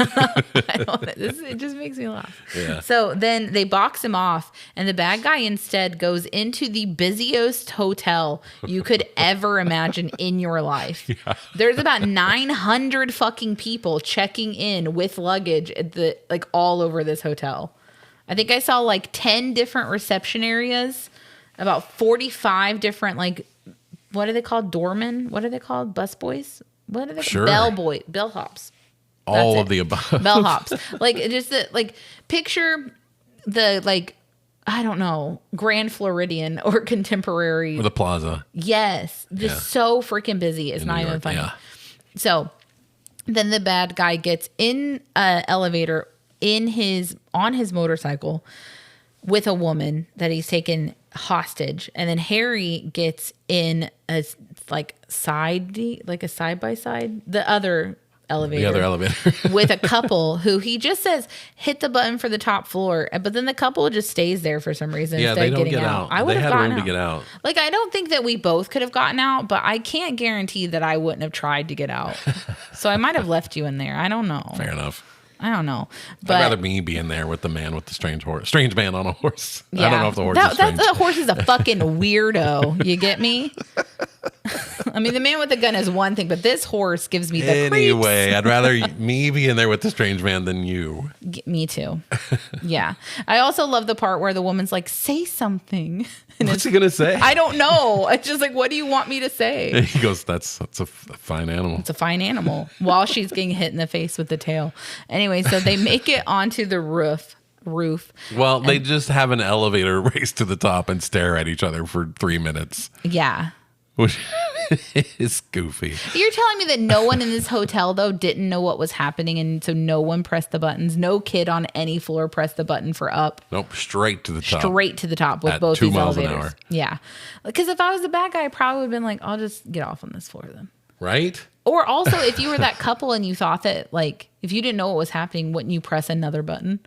It just makes me laugh. Yeah. So then they box him off, and the bad guy instead goes into the busiest hotel you could ever imagine in your life. Yeah. There's about 900 fucking people checking in with luggage at all over this hotel. I think I saw like 10 different reception areas, about 45 different what are they called? Doormen? What are they called? Busboys? What are they? Sure. Bellhops. All of the above. Bellhops. Like, just picture the, like, I don't know, Grand Floridian or Contemporary. Or the Plaza. Yes. Just so freaking busy. It's not even funny. Yeah. So then the bad guy gets in an elevator on his motorcycle with a woman that he's taken hostage, and then Harry gets in a side by side, the other elevator with a couple who he just says hit the button for the top floor, but then the couple just stays there for some reason. Yeah, instead they of don't getting get out. I would have gotten room to get out. Like, I don't think that we both could have gotten out, but I can't guarantee that I wouldn't have tried to get out. So I might have left you in there. I don't know. Fair enough. I don't know. But I'd rather me be in there with the man with the strange man on a horse. Yeah. I don't know if the horse is strange. The horse is a fucking weirdo. You get me? I mean, the man with the gun is one thing, but this horse gives me the Anyway, creeps. I'd rather me be in there with the strange man than you. Me too. Yeah. I also love the part where the woman's like, say something. And what's he going to say? I don't know. It's just like, what do you want me to say? And he goes, that's a fine animal. It's a fine animal. While she's getting hit in the face with the tail. Anyway, so they make it onto the roof. Well, they just have an elevator race to the top and stare at each other for 3 minutes. Yeah. Which is goofy. You're telling me that no one in this hotel, though, didn't know what was happening, and so no one pressed the buttons? No kid on any floor pressed the button for up? Nope, straight to the top. Straight to the top with at both 2 these miles elevators. An hour. Yeah. Because if I was the bad guy, I probably would have been like, I'll just get off on this floor then. Right? Or also, if you were that couple and you thought that, like, if you didn't know what was happening, wouldn't you press another button?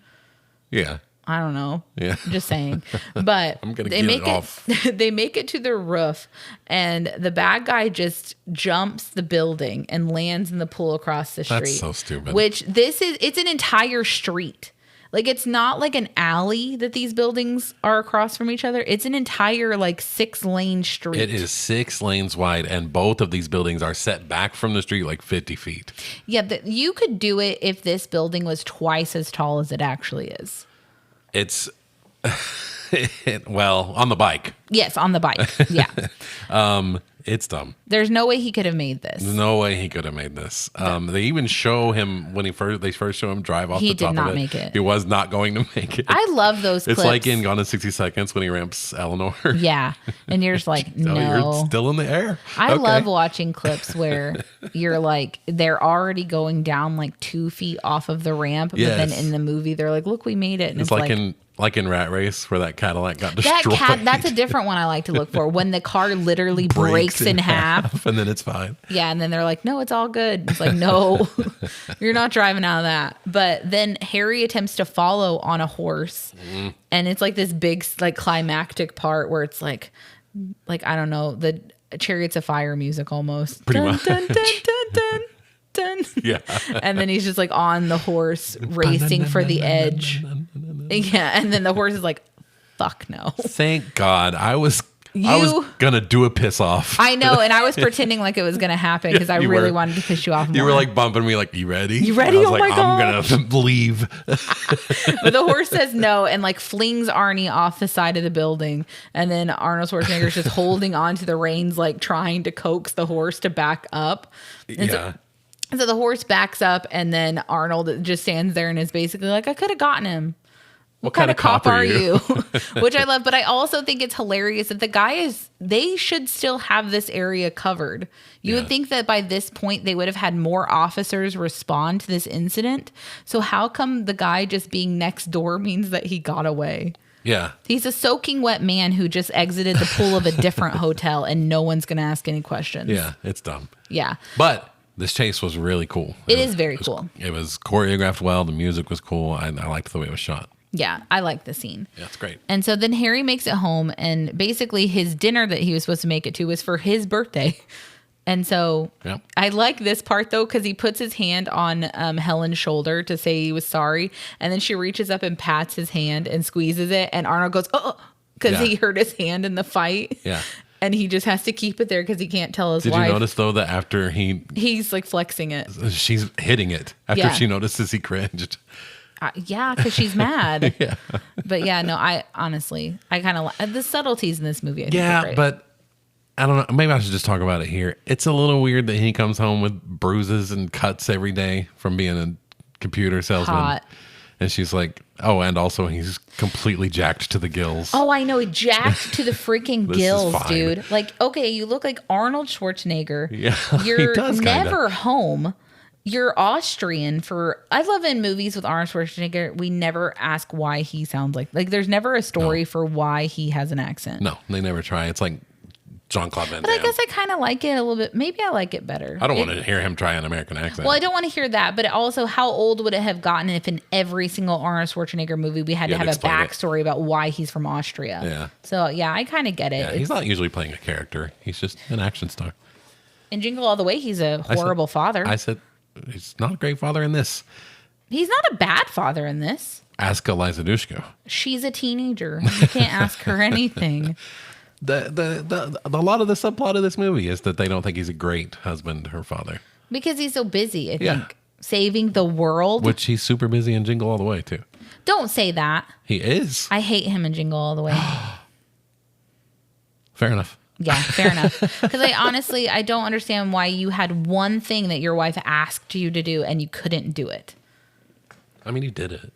Yeah. I don't know. Yeah. Just saying. But I'm gonna get it off. They make it to the roof, and the bad guy just jumps the building and lands in the pool across the street. That's so stupid. Which it's an entire street. Like, it's not like an alley that these buildings are across from each other. It's an entire 6-lane street. It is 6 lanes wide, and both of these buildings are set back from the street like 50 feet. Yeah, you could do it if this building was twice as tall as it actually is. It's, well, on the bike. Yes, on the bike. Yeah. It's dumb. There's no way he could have made this. There's no way he could have made this. They even show him when they first show him drive off the top of it. He did not make it. He was not going to make it. I love those clips. It's like in Gone in 60 Seconds when he ramps Eleanor. Yeah. And you're just like, no. You're still in the air. I love watching clips where you're like, they're already going down 2 feet off of the ramp. But then in the movie, they're like, look, we made it. And it's like in Rat Race where that Cadillac got destroyed. That's a different one I like to look for. When the car literally breaks in half. And then it's fine. Yeah. And then they're like, no, it's all good. It's like, no, you're not driving out of that. But then Harry attempts to follow on a horse. Mm. And it's like this big climactic part where it's like, I don't know, the Chariots of Fire music almost. Pretty much. Dun, dun, dun, dun, dun. Yeah. And then he's just on the horse racing for the edge. Yeah, and then the horse is like, fuck no. Thank God. I was gonna do a piss off. I know, and I was pretending like it was gonna happen because I really wanted to piss you off more. You were bumping me you ready? You ready? Oh my God. I'm gonna leave. But the horse says no and flings Arnie off the side of the building. And then Arnold Schwarzenegger's just holding onto the reins, trying to coax the horse to back up. And yeah. So the horse backs up, and then Arnold just stands there and is basically like, I could have gotten him. What kind of cop are you? Which I love. But I also think it's hilarious that they should still have this area covered. You would think that by this point they would have had more officers respond to this incident. So how come the guy just being next door means that he got away? Yeah. He's a soaking wet man who just exited the pool of a different hotel, and no one's going to ask any questions. Yeah, it's dumb. Yeah. But this chase was really cool. It is very cool. It was choreographed well. The music was cool. I liked the way it was shot. Yeah, I like the scene. Yeah, it's great. And so then Harry makes it home, and basically his dinner that he was supposed to make it to was for his birthday. And so I like this part, though, because he puts his hand on Helen's shoulder to say he was sorry. And then she reaches up and pats his hand and squeezes it. And Arnold goes, oh, because he hurt his hand in the fight. Yeah. And he just has to keep it there because he can't tell his wife. Did you notice, though, that after he's flexing it. She's hitting it. After she notices, he cringed. Yeah, because she's mad. Yeah. But yeah, no, I honestly, I kind of the subtleties in this movie. I think are great. But I don't know. Maybe I should just talk about it here. It's a little weird that he comes home with bruises and cuts every day from being a computer salesman. Hot. And she's like, oh, and also he's completely jacked to the gills. Oh, I know. Jacked to the freaking gills, dude. Like, okay, you look like Arnold Schwarzenegger. Yeah, You're he does never home. You're Austrian I love in movies with Arnold Schwarzenegger, we never ask why he sounds like there's never a story for why he has an accent. No, they never try. It's like Jean-Claude Van Damme. But I guess I kind of like it a little bit. Maybe I like it better. I don't want to hear him try an American accent. Well, I don't want to hear that, but also how old would it have gotten if in every single Arnold Schwarzenegger movie we had to have a backstory about why he's from Austria? Yeah. So, yeah, I kind of get it. Yeah, he's not usually playing a character. He's just an action star. In Jingle All the Way, he's a horrible father. I said, he's not a great father in this. He's not a bad father in this. Ask Eliza Dushku. She's a teenager. You can't ask her anything. A lot of the subplot of this movie is that they don't think he's a great husband or father. Because he's so busy, I think. Saving the world. Which he's super busy in Jingle All the Way, too. Don't say that. He is. I hate him in Jingle All the Way. Fair enough. Yeah, fair enough. Because I don't understand why you had one thing that your wife asked you to do and you couldn't do it. I mean, he did it.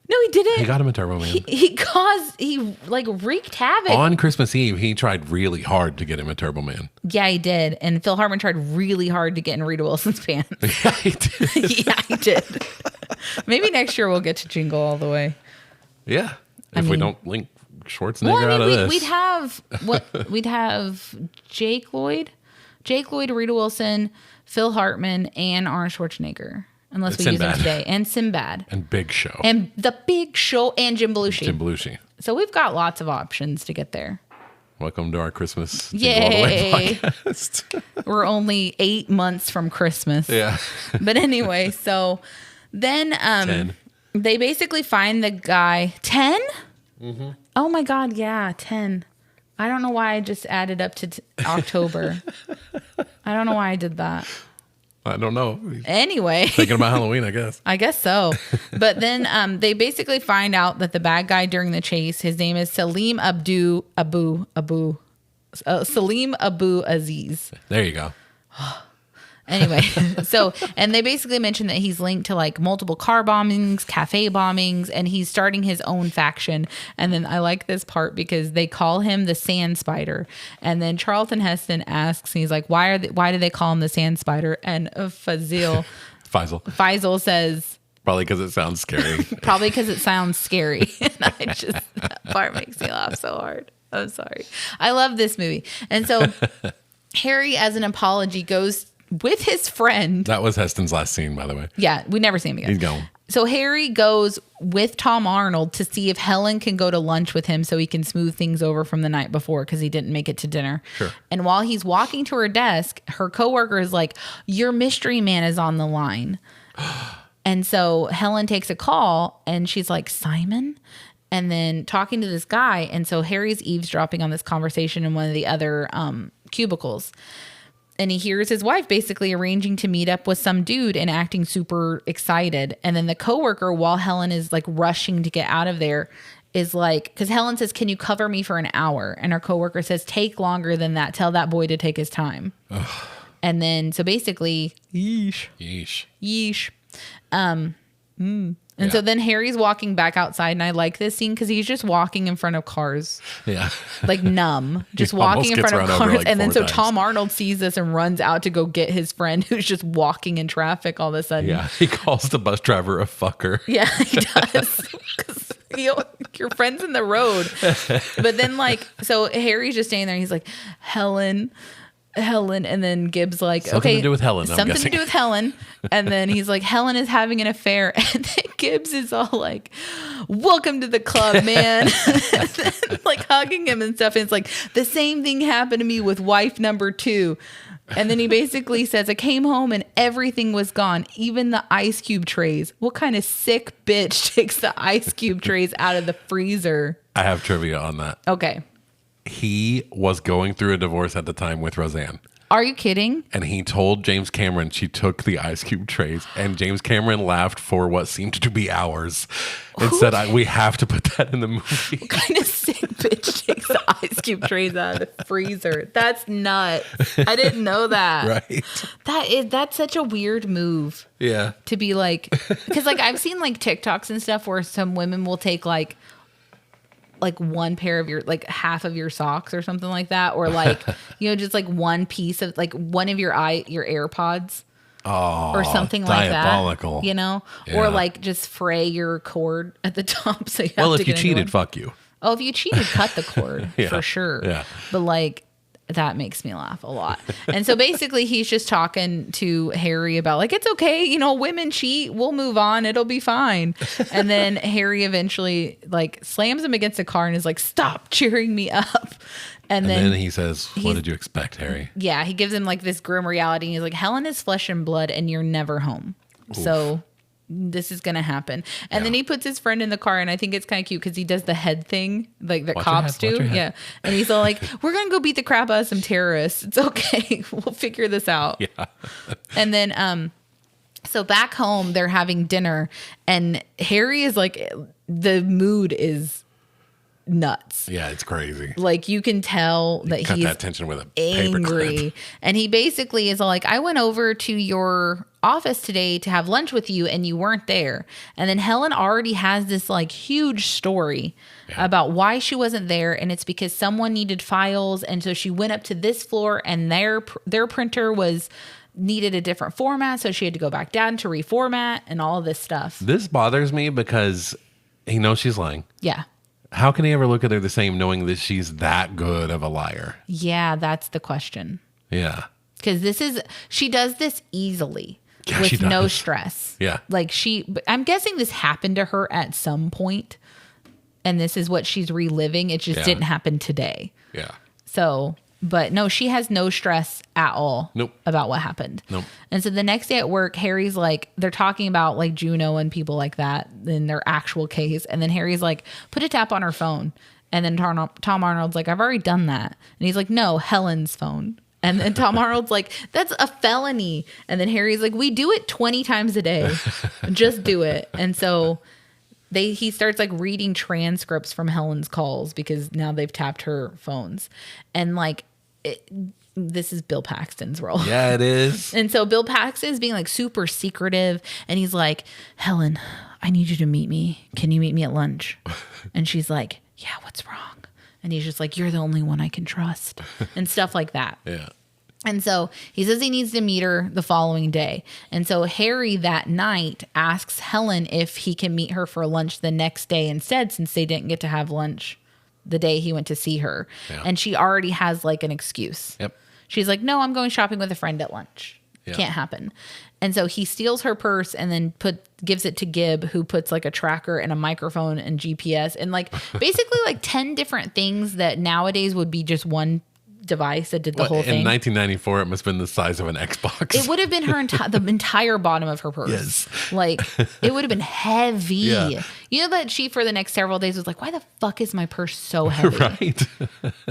No, he didn't. He got him a Turbo Man. He wreaked havoc. On Christmas Eve, he tried really hard to get him a Turbo Man. Yeah, he did. And Phil Hartman tried really hard to get in Rita Wilson's pants. Yeah, he did. Yeah, he did. Maybe next year we'll get to Jingle All the Way. Yeah. If we don't link Schwarzenegger out of this. We'd have Jake Lloyd, Rita Wilson, Phil Hartman, and Arnold Schwarzenegger. Unless we use them today. And Sinbad. And Big Show. And The Big Show and Jim Belushi. Jim Belushi. So we've got lots of options to get there. Welcome to our Christmas Yay. Jingle All the Way podcast. We're only 8 months from Christmas. Yeah. But anyway, so then 10. They basically find the guy. 10? Mm-hmm. Oh my God, yeah, 10. I don't know why I just added up to October. I don't know why I did that. I don't know. Anyway. Thinking about Halloween, I guess. I guess so. But then they basically find out that the bad guy during the chase, his name is Salim Abu Aziz. There you go. Anyway, and they basically mentioned that he's linked to like multiple car bombings, cafe bombings, and he's starting his own faction. And then I like this part because they call him the Sand Spider. And then Charlton Heston asks, and he's like, why do they call him the Sand Spider? And Faisal says, probably because it sounds scary. Probably because it sounds scary. And that part makes me laugh so hard. I'm sorry. I love this movie. And so Harry, as an apology, goes with his friend. That was Heston's last scene, by the way. Yeah, we never see him again. He's gone. So Harry goes with Tom Arnold to see if Helen can go to lunch with him so he can smooth things over from the night before because he didn't make it to dinner. Sure. And while he's walking to her desk, her coworker is like, your mystery man is on the line. And so Helen takes a call and she's like, Simon? And then talking to this guy. And so Harry's eavesdropping on this conversation in one of the other cubicles. And he hears his wife basically arranging to meet up with some dude and acting super excited. And then the coworker, while Helen is like rushing to get out of there, is like, because Helen says, can you cover me for an hour? And her coworker says, take longer than that. Tell that boy to take his time. Ugh. And then, so basically, yeesh. And so then Harry's walking back outside, and I like this scene because he's just walking in front of cars. Yeah. Like numb. Just walking in front of cars. Like, and then so Tom Arnold sees this and runs out to go get his friend who's just walking in traffic all of a sudden. Yeah. He calls the bus driver a fucker. Yeah, he does. Your friend's in the road. But then so Harry's just standing there and he's like, Helen, and then Gibbs like, something to do with Helen. Something to do with Helen. And then he's like, Helen is having an affair. And then Gibbs is all like, welcome to the club, man. And then, like hugging him and stuff. And it's like, the same thing happened to me with wife number 2. And then he basically says, I came home and everything was gone, even the ice cube trays. What kind of sick bitch takes the ice cube trays out of the freezer? I have trivia on that. Okay. He was going through a divorce at the time with Roseanne. Are you kidding? And he told James Cameron she took the ice cube trays, and James Cameron laughed for what seemed to be hours and said, we have to put that in the movie. What kind of sick bitch takes the ice cube trays out of the freezer? That's nuts. I didn't know that. Right. That's such a weird move. Yeah. To be like, because like I've seen like TikToks and stuff where some women will take like one pair of your, like half of your socks or something like that. Or like, just like one piece of like one of your AirPods. Oh, or something diabolical. Like that, Yeah. Or like just fray your cord at the top. So you have well, to if you get cheated, fuck you. Oh, if you cheated, cut the cord for sure. Yeah. But like, that makes me laugh a lot. And so basically he's just talking to Harry about like, it's okay. Women cheat. We'll move on. It'll be fine. And then Harry eventually like slams him against a car and is like, stop cheering me up. And then he says, what did you expect, Harry? Yeah. He gives him like this grim reality. And he's like, Helen is flesh and blood and you're never home. Oof. So this is going to happen. And then he puts his friend in the car. And I think it's kind of cute because he does the head thing like the cops do. Yeah. And he's all like, we're going to go beat the crap out of some terrorists. It's okay. We'll figure this out. Yeah. And then, so back home, they're having dinner and Harry is like, the mood is nuts. Yeah, it's crazy. Like you can tell that cut he's that tension with a angry. And he basically is like, I went over to your office today to have lunch with you and you weren't there. And then Helen already has this like huge story about why she wasn't there. And it's because someone needed files. And so she went up to this floor and their printer needed a different format. So she had to go back down to reformat and all of this stuff. This bothers me because he knows she's lying. Yeah. How can he ever look at her the same knowing that she's that good of a liar? Yeah, that's the question. Yeah. Because she does this easily Yeah, with no stress. Yeah. Like I'm guessing this happened to her at some point, and this is what she's reliving. It just didn't happen today. Yeah. So, but no, she has no stress at all about what happened. Nope. And so the next day at work, Harry's like, they're talking about like Juno and people like that in their actual case. And then Harry's like, put a tap on her phone. And then Tom Arnold's like, I've already done that. And he's like, no, Helen's phone. And then Tom Arnold's like, that's a felony. And then Harry's like, we do it 20 times a day. Just do it. And so he starts like reading transcripts from Helen's calls because now they've tapped her phones. And like, this is Bill Paxton's role. Yeah, it is. And so Bill Paxton is being like super secretive. And he's like, Helen, I need you to meet me. Can you meet me at lunch? And she's like, yeah, what's wrong? And he's just like, you're the only one I can trust and stuff like that. Yeah. And so he says he needs to meet her the following day. And so Harry that night asks Helen if he can meet her for lunch the next day instead, since they didn't get to have lunch the day he went to see her. Yeah. And she already has like an excuse. Yep. She's like, no, I'm going shopping with a friend at lunch. Yeah. Can't happen. And so he steals her purse and then gives it to Gib, who puts like a tracker and a microphone and GPS and like basically like 10 different things that nowadays would be just one device that did the whole thing. In 1994, it must have been the size of an Xbox. It would have been the entire bottom of her purse. Yes. Like, it would have been heavy. Yeah. You know that she, for the next several days, was like, why the fuck is my purse so heavy? Right.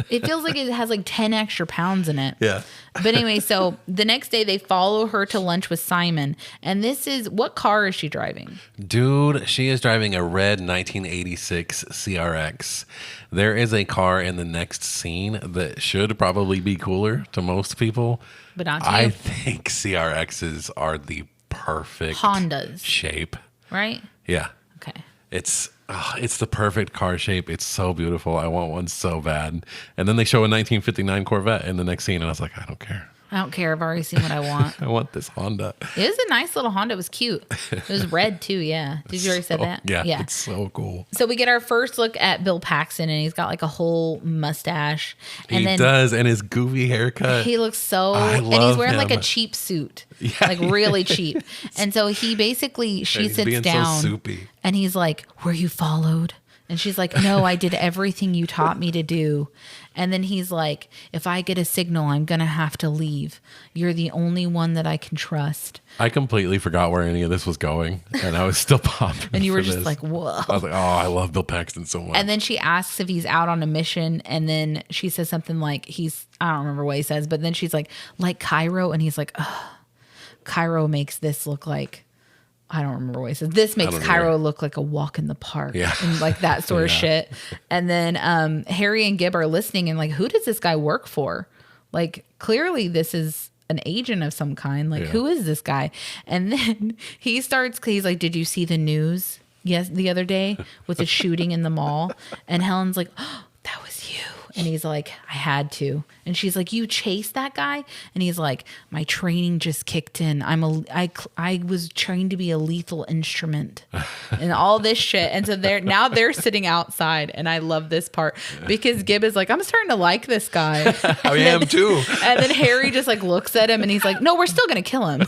It feels like it has like 10 extra pounds in it. Yeah. But anyway, so the next day they follow her to lunch with Simon. And what car is she driving? Dude, she is driving a red 1986 CRX. There is a car in the next scene that should probably be cooler to most people. But not to you. I think CRXs are the perfect Hondas shape. Right? Yeah. Okay. It's the perfect car shape. It's so beautiful. I want one so bad. And then they show a 1959 Corvette in the next scene, and I was like, I don't care. I don't care. I've already seen what I want. I want this Honda. It was a nice little Honda. It was cute. It was red too. Yeah. Did you already say that? Yeah. It's so cool. So we get our first look at Bill Paxton, and he's got like a whole mustache. And he does, and his goofy haircut. He looks so, and he's wearing him. like a cheap suit, Yeah, like really cheap. And so he basically, she sits down, so soupy. and he's like, "Were you followed?" And she's like, no, I did everything you taught me to do. And then he's like, if I get a signal, I'm going to have to leave. You're the only one that I can trust. I completely forgot where any of this was going. And I was still popping. And you were just like, whoa. I was like, oh, I love Bill Paxton so much. And then she asks if he's out on a mission. And then she says something like, I don't remember what he says. But then she's like Cairo. And he's like, oh, Cairo makes this look like, I don't remember what he says. This makes Cairo look like a walk in the park. Yeah. And like that sort of shit. And then Harry and Gib are listening and like, who does this guy work for? Like, clearly this is an agent of some kind. Like, who is this guy? And then he's like, did you see the news? Yes, the other day with the shooting in the mall. And Helen's like, oh, that was you. And he's like, I had to. And she's like, you chased that guy? And he's like, my training just kicked in. I was trained to be a lethal instrument and all this shit. And so they're sitting outside. And I love this part because Gib is like, I'm starting to like this guy. I am too. And then Harry just like looks at him and he's like, no, we're still going to kill him.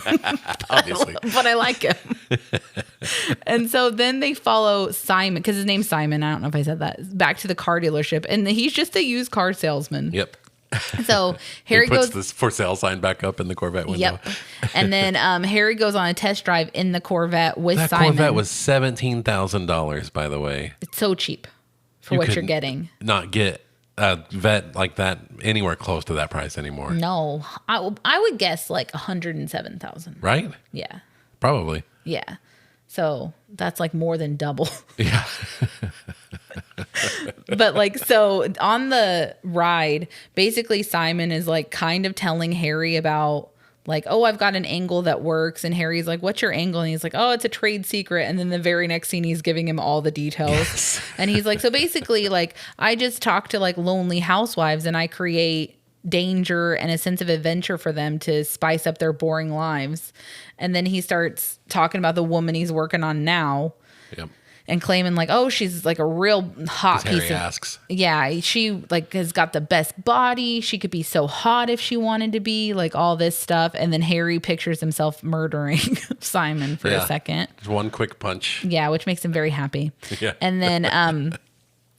Obviously. But I like him. And so then they follow Simon, because his name's Simon. I don't know if I said that. Back to the car dealership. And he's just a used car salesman. Yep. So Harry puts goes this for sale sign back up in the Corvette window. Yep. And then Harry goes on a test drive in the Corvette with that Simon. Corvette was $17,000, by the way. It's so cheap for what you're getting. Not get a vet like that anywhere close to that price anymore. No, I would guess like 107,000. Right? Yeah. Probably. Yeah. So that's like more than double. Yeah. But like, so on the ride, basically Simon is like kind of telling Harry about like, oh, I've got an angle that works. And Harry's like, what's your angle? And he's like, oh, it's a trade secret. And then the very next scene, he's giving him all the details. Yes. And he's like, so basically like, I just talk to like lonely housewives and I create danger and a sense of adventure for them to spice up their boring lives. And then he starts talking about the woman he's working on now. Yep. And claiming like, oh, she's like a real hot piece Harry of. Asks. Yeah, she like has got the best body. She could be so hot if she wanted to be, like all this stuff. And then Harry pictures himself murdering Simon for a second. Just one quick punch. Yeah, which makes him very happy. Yeah. And then,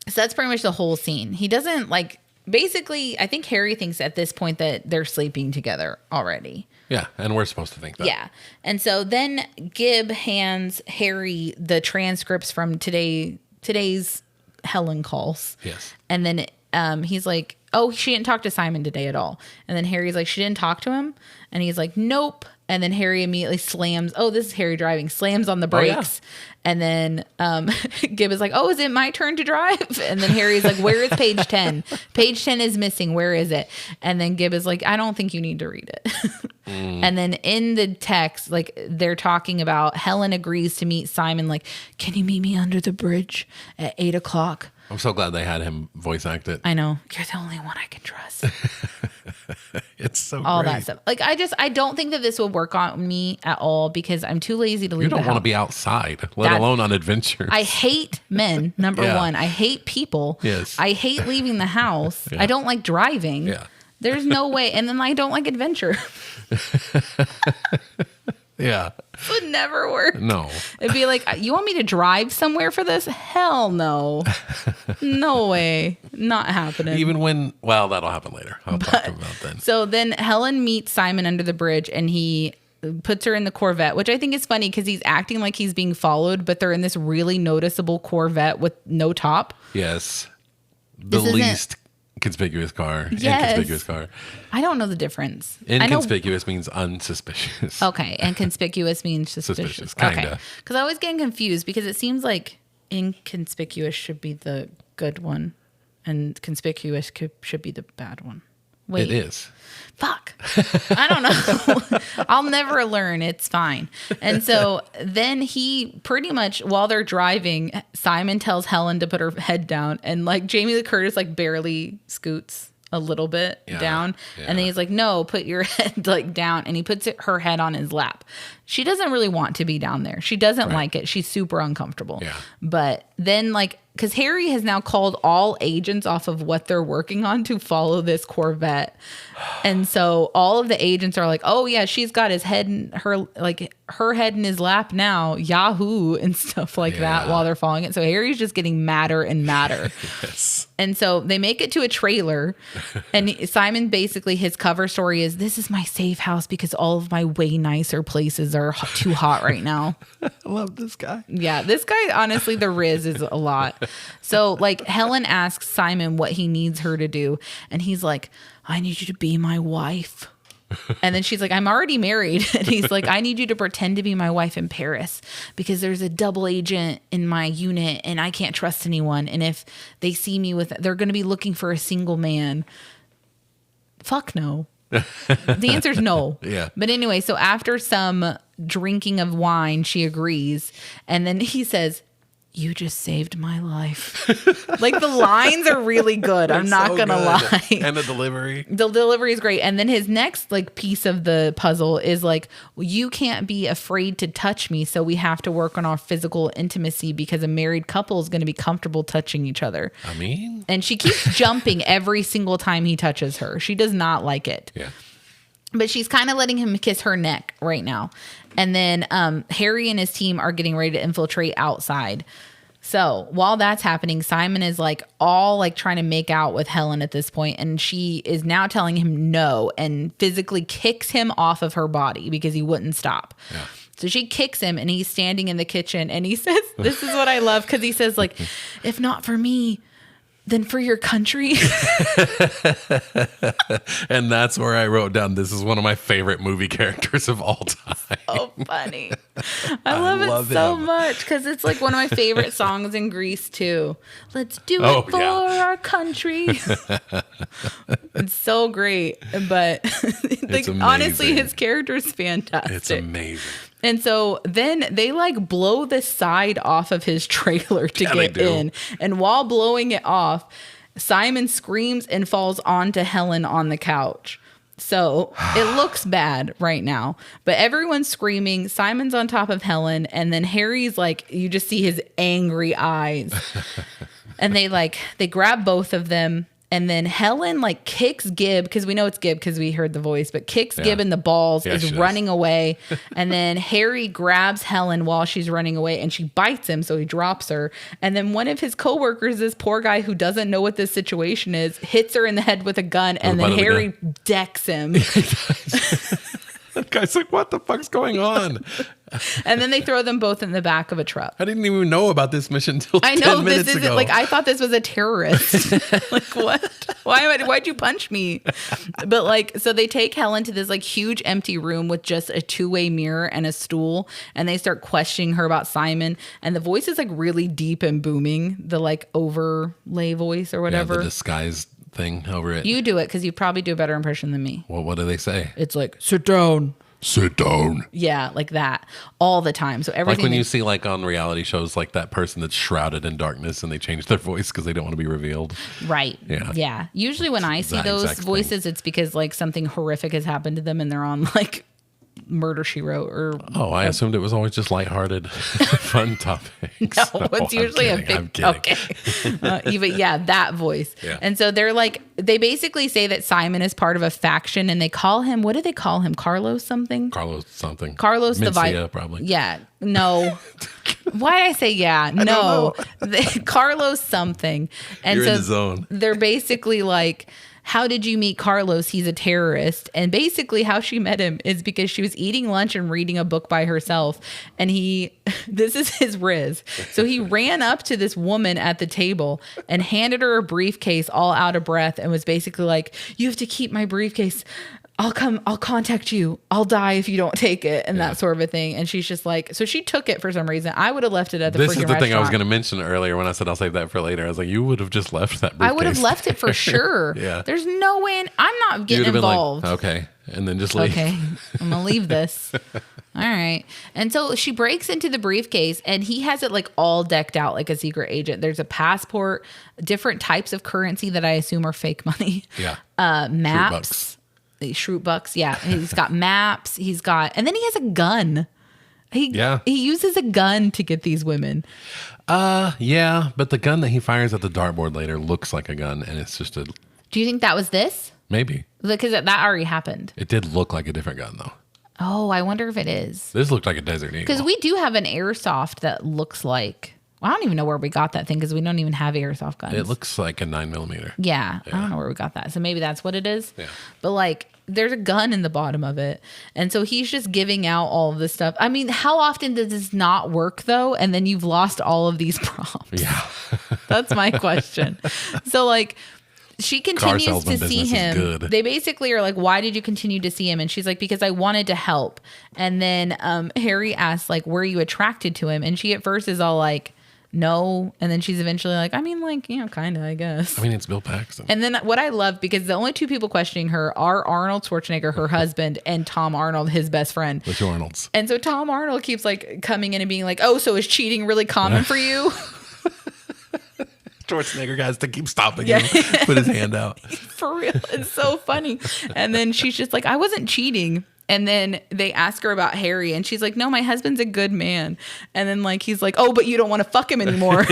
so that's pretty much the whole scene. He doesn't like. Basically, I think Harry thinks at this point that they're sleeping together already. Yeah, and we're supposed to think that. Yeah. And so then Gib hands Harry the transcripts from today's Helen calls. Yes. And then he's like, oh, she didn't talk to Simon today at all. And then Harry's like, she didn't talk to him? And he's like, nope. And then Harry immediately slams, oh, this is Harry driving, slams on the brakes. Oh, yeah. And then Gib is like, oh, is it my turn to drive? And then Harry's like, where is page 10? Page 10 is missing. Where is it? And then Gib is like, I don't think you need to read it. And then in the text, like they're talking about Helen agrees to meet Simon. Like, can you meet me under the bridge at 8:00? I'm so glad they had him voice act it. I know. You're the only one I can trust. It's so all great. That stuff. Like, I don't think that this will work on me at all because I'm too lazy to leave the house. You don't want to be outside, let alone on adventures. I hate men, number one. I hate people. Yes. I hate leaving the house. I don't like driving. Yeah. There's no way. And then I don't like adventure. Yeah. It would never work. No. It'd be like, you want me to drive somewhere for this? Hell no. No way. Not happening. Even when, well, that'll happen later. I'll talk about that. So then Helen meets Simon under the bridge and he puts her in the Corvette, which I think is funny because he's acting like he's being followed, but they're in this really noticeable Corvette with no top. Yes. The least conspicuous car. Yes. Inconspicuous car. I don't know the difference. Inconspicuous means unsuspicious. Okay. And conspicuous means suspicious. Kind of. Okay. Because I always get confused because it seems like inconspicuous should be the good one and conspicuous should be the bad one. Wait. It is. Fuck. I don't know. I'll never learn. It's fine. And so then he pretty much, while they're driving, Simon tells Helen to put her head down. And like Jamie Lee Curtis like barely scoots a little bit down. Yeah. And then he's like, no, put your head like down. And he puts her head on his lap. She doesn't really want to be down there. She doesn't like it. She's super uncomfortable. Yeah. But then like, because Harry has now called all agents off of what they're working on to follow this Corvette. And so all of the agents are like, oh yeah, she's got his head in her head in his lap now, Yahoo, and stuff like that while they're following it. So Harry's just getting madder and madder. Yes. And so they make it to a trailer, and Simon basically, his cover story is, this is my safe house because all of my way nicer places are too hot right now. I love this guy. Yeah, this guy, honestly, the Riz is a lot. So like Helen asks Simon what he needs her to do, and he's like, I need you to be my wife. And then she's like, I'm already married. And he's like, I need you to pretend to be my wife in Paris because there's a double agent in my unit and I can't trust anyone. And if they see me they're going to be looking for a single man. Fuck no. The answer is no. Yeah. But anyway, so after some drinking of wine, she agrees. And then he says, you just saved my life. Like the lines are really good. I'm not going to lie. And the delivery. The delivery is great. And then his next like piece of the puzzle is like, well, you can't be afraid to touch me. So we have to work on our physical intimacy because a married couple is going to be comfortable touching each other. I mean. And she keeps jumping every single time he touches her. She does not like it. Yeah. But she's kind of letting him kiss her neck right now. And then Harry and his team are getting ready to infiltrate outside. So while that's happening, Simon is like all like trying to make out with Helen at this point, and she is now telling him no and physically kicks him off of her body because he wouldn't stop. Yeah. So she kicks him, and he's standing in the kitchen, and he says, this is what I love, because he says like, if not for me, then for your country. And that's where I wrote down, this is one of my favorite movie characters of all time. So funny. I love it so much because it's like one of my favorite songs in Greece too. Let's do it for our country. It's so great. But like, honestly, his character is fantastic. It's amazing. And so then they like blow the side off of his trailer to get in. And while blowing it off, Simon screams and falls onto Helen on the couch. So it looks bad right now, but everyone's screaming. Simon's on top of Helen. And then Harry's like, you just see his angry eyes. And they grab both of them. And then Helen like kicks Gib, because we know it's Gib because we heard the voice, but kicks Gib in the balls, is running away. And then Harry grabs Helen while she's running away, and she bites him, so he drops her. And then one of his coworkers, this poor guy who doesn't know what this situation is, hits her in the head with a gun, and then Harry decks him. That guy's like, what the fuck's going on? And then they throw them both in the back of a truck. I didn't even know about this mission until 10 minutes ago. I know, this isn't like, I thought this was a terrorist. Like, what? Why'd you punch me? But like, so they take Helen to this like huge empty room with just a two-way mirror and a stool, and they start questioning her about Simon. And the voice is like really deep and booming, the like overlay voice or whatever. Yeah, the disguised thing over it. You do it because you probably do a better impression than me. Well, what do they say? It's like, sit down. Sit down. Yeah, like that all the time. So everything. Like when you see like on reality shows, like that person that's shrouded in darkness and they change their voice because they don't want to be revealed. Right. Yeah. Yeah. Usually when I see those voices, it's because like something horrific has happened to them and they're on like Murder, She Wrote, or I assumed it was always just lighthearted, fun topics. No, it's usually a big. I'm kidding. Okay, even that voice. Yeah. And so they're like, they basically say that Simon is part of a faction, and they call him. What do they call him? Carlos something. Carlos something. Carlos Mencia, the Vice. Probably. Yeah. No. Why did I say yeah? No. Carlos something. And You're so in the zone. They're basically like, how did you meet Carlos? He's a terrorist. And basically how she met him is because she was eating lunch and reading a book by herself. And this is his Riz. So he ran up to this woman at the table and handed her a briefcase all out of breath and was basically like, you have to keep my briefcase. I'll contact you. I'll die if you don't take it, and that sort of a thing. And she's just like, so she took it for some reason. I would have left it at the freaking restaurant. This is the thing I was going to mention earlier when I said I'll save that for later. I was like, you would have just left that briefcase. I would have left it for sure. Yeah. There's no way. I'm not getting involved. Like, okay. And then just leave. Okay. I'm going to leave this. All right. And so she breaks into the briefcase, and he has it like all decked out like a secret agent. There's a passport, different types of currency that I assume are fake money. Yeah. Maps. Shroot bucks. Yeah. He's got maps. And then he has a gun. He uses a gun to get these women. Yeah, but the gun that he fires at the dartboard later looks like a gun, and it's just a... Do you think that was this? Maybe. Because that already happened. It did look like a different gun, though. Oh, I wonder if it is. This looked like a Desert Eagle. Because we do have an airsoft that looks like... I don't even know where we got that thing because we don't even have airsoft guns. It looks like a 9mm. Yeah, I don't know where we got that. So maybe that's what it is. Yeah. But like, there's a gun in the bottom of it. And so he's just giving out all of this stuff. I mean, how often does this not work though? And then you've lost all of these prompts. Yeah. That's my question. So like, she continues to see him. They basically are like, why did you continue to see him? And she's like, because I wanted to help. And then Harry asks like, were you attracted to him? And she at first is all like, no. And then she's eventually like, I mean, like, you know, kind of, I guess. I mean, it's Bill Paxton. And then what I love, because the only two people questioning her are Arnold Schwarzenegger, her husband, and Tom Arnold, his best friend. The two Arnolds. And so Tom Arnold keeps like coming in and being like, oh, so is cheating really common for you? Schwarzenegger has to keep stopping him, put his hand out. For real. It's so funny. And then she's just like, I wasn't cheating. And then they ask her about Harry, and she's like, no, my husband's a good man. And then like he's like, oh, but you don't want to fuck him anymore.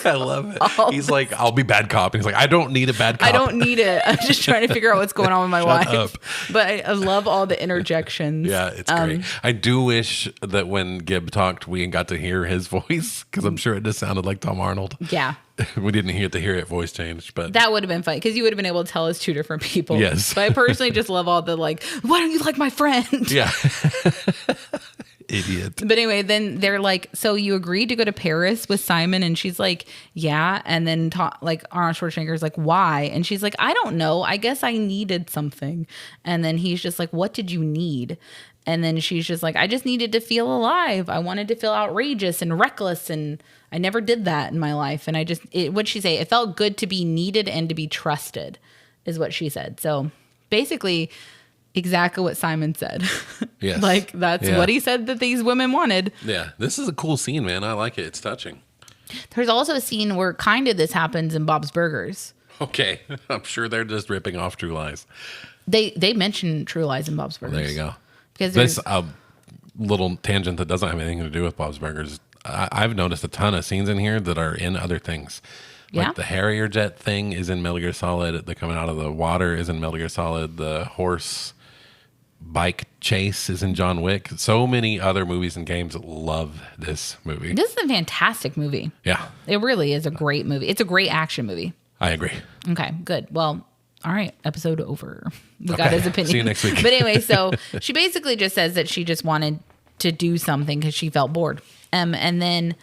I love it. He's like, I'll be bad cop. And he's like, I don't need a bad cop. I don't need it. I'm just trying to figure out what's going on with my wife. Up. But I love all the interjections. Yeah, it's great. I do wish that when Gib talked, we got to hear his voice, because I'm sure it just sounded like Tom Arnold. Yeah. We didn't hear it voice change, but that would have been funny because you would have been able to tell us two different people. Yes. But I personally just love all the like, why don't you like my friend? Yeah. Idiot. But anyway, then they're like, so you agreed to go to Paris with Simon? And she's like, yeah. And then like Arnold Schwarzenegger's like, why? And she's like, I don't know. I guess I needed something. And then he's just like, what did you need? And then she's just like, I just needed to feel alive. I wanted to feel outrageous and reckless, and I never did that in my life. And what'd she say? It felt good to be needed and to be trusted, is what she said. So basically, exactly what Simon said. Yes. Like, that's what he said that these women wanted. Yeah. This is a cool scene, man. I like it. It's touching. There's also a scene where kind of this happens in Bob's Burgers. Okay. I'm sure they're just ripping off True Lies. They mention True Lies in Bob's Burgers. There you go. Because this little tangent that doesn't have anything to do with Bob's Burgers. I've noticed a ton of scenes in here that are in other things. Like the Harrier jet thing is in Metal Gear Solid. The coming out of the water is in Metal Gear Solid. The horse bike chase is in John Wick. So many other movies and games love this movie. This is a fantastic movie. Yeah. It really is a great movie. It's a great action movie. I agree. Okay, good. Well, all right, episode over. We got his opinion. See you next week. But anyway, so she basically just says that she just wanted to do something because she felt bored. And then,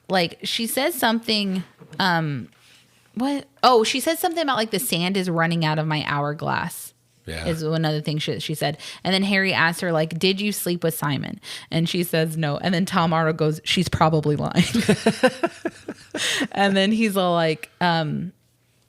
like, she says something. What? Oh, she said something about like the sand is running out of my hourglass. Yeah, is another thing she said. And then Harry asked her, like, did you sleep with Simon? And she says no. And then Tom Arnold goes, she's probably lying. And then he's all like,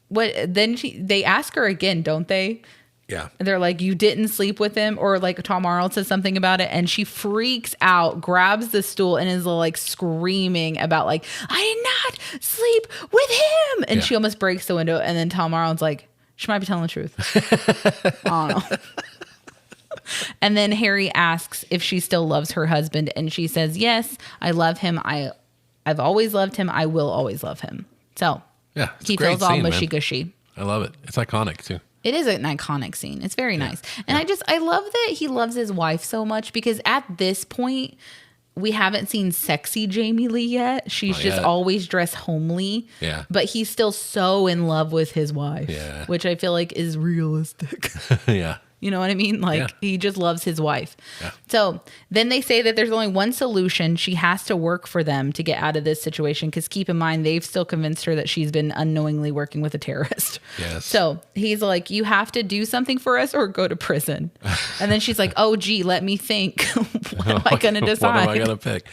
what? Then they ask her again, don't they? Yeah. And they're like, you didn't sleep with him? Or like Tom Arnold says something about it, and she freaks out, grabs the stool, and is like screaming about like, I did not sleep with him. And she almost breaks the window. And then Tom Arnold's like, she might be telling the truth. I don't know. And then Harry asks if she still loves her husband. And she says, yes, I love him. I've always loved him. I will always love him. So yeah, he feels all mushy-gushy. I love it. It's iconic too. It is an iconic scene. It's very nice. And I love that he loves his wife so much, because at this point, we haven't seen sexy Jamie Lee yet. She's just always dressed homely. Yeah. But he's still so in love with his wife. Yeah. Which I feel like is realistic. Yeah. You know what I mean? Like, he just loves his wife. Yeah. So then they say that there's only one solution. She has to work for them to get out of this situation. Because keep in mind, they've still convinced her that she's been unknowingly working with a terrorist. Yes. So he's like, you have to do something for us or go to prison. And then she's like, oh, gee, let me think. What am I going to decide? What am I going to pick?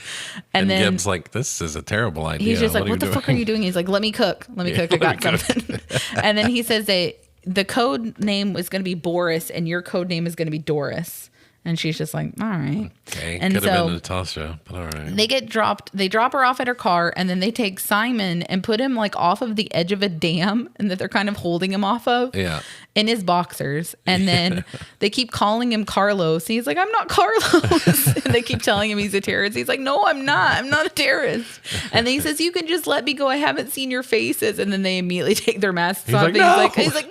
And then Gibbs like, this is a terrible idea. He's just like, what the fuck are you doing? He's like, let me cook. Let me cook. I got something. And then he says that the code name is going to be Boris and your code name is going to be Doris. And she's just like, all right. Okay. And could have been Natasha, but all right. They drop her off at her car, and then they take Simon and put him like off of the edge of a dam, and that they're kind of holding him off of. Yeah. in his boxers. And then they keep calling him Carlos. He's like, I'm not Carlos. And they keep telling him he's a terrorist. He's like, no, I'm not. I'm not a terrorist. And then he says, you can just let me go. I haven't seen your faces. And then they immediately take their masks off. Like, no. He's like,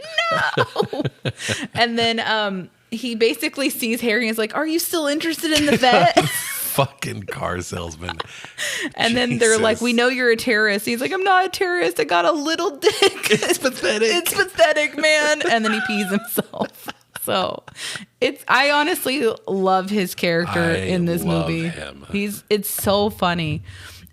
no. And then he basically sees Harry and is like, are you still interested in the vet? Fucking car salesman. And then they're like, we know you're a terrorist. He's like, I'm not a terrorist. I got a little dick. It's pathetic. It's pathetic, man. And then he pees himself. So I honestly love his character in this movie. Him. It's so funny.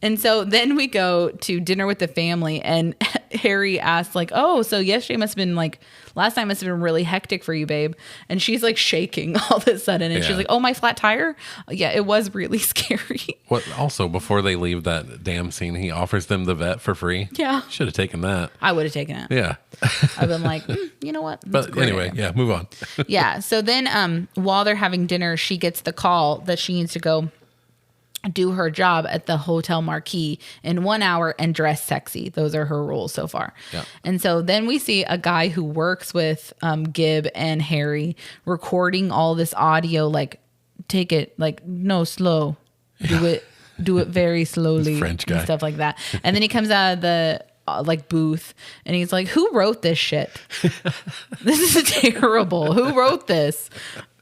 And so then we go to dinner with the family, and Harry asks like, oh, so yesterday must have been like, last time must have been really hectic for you, babe. And she's like shaking all of a sudden. And she's like, oh, my flat tire? Yeah, it was really scary. What? Also, before they leave that damn scene, he offers them the vet for free. Yeah. Should have taken that. I would have taken it. Yeah. I've been like, you know what? But anyway, yeah, move on. Yeah. So then while they're having dinner, she gets the call that she needs to go do her job at the Hotel Marquis in 1 hour and dress sexy. Those are her rules so far. Yeah. And so then we see a guy who works with Gib and Harry recording all this audio, like, take it, like, no, slow. Do it very slowly. French guy. And stuff like that. And then he comes out of the booth and he's like, who wrote this shit? This is terrible. Who wrote this?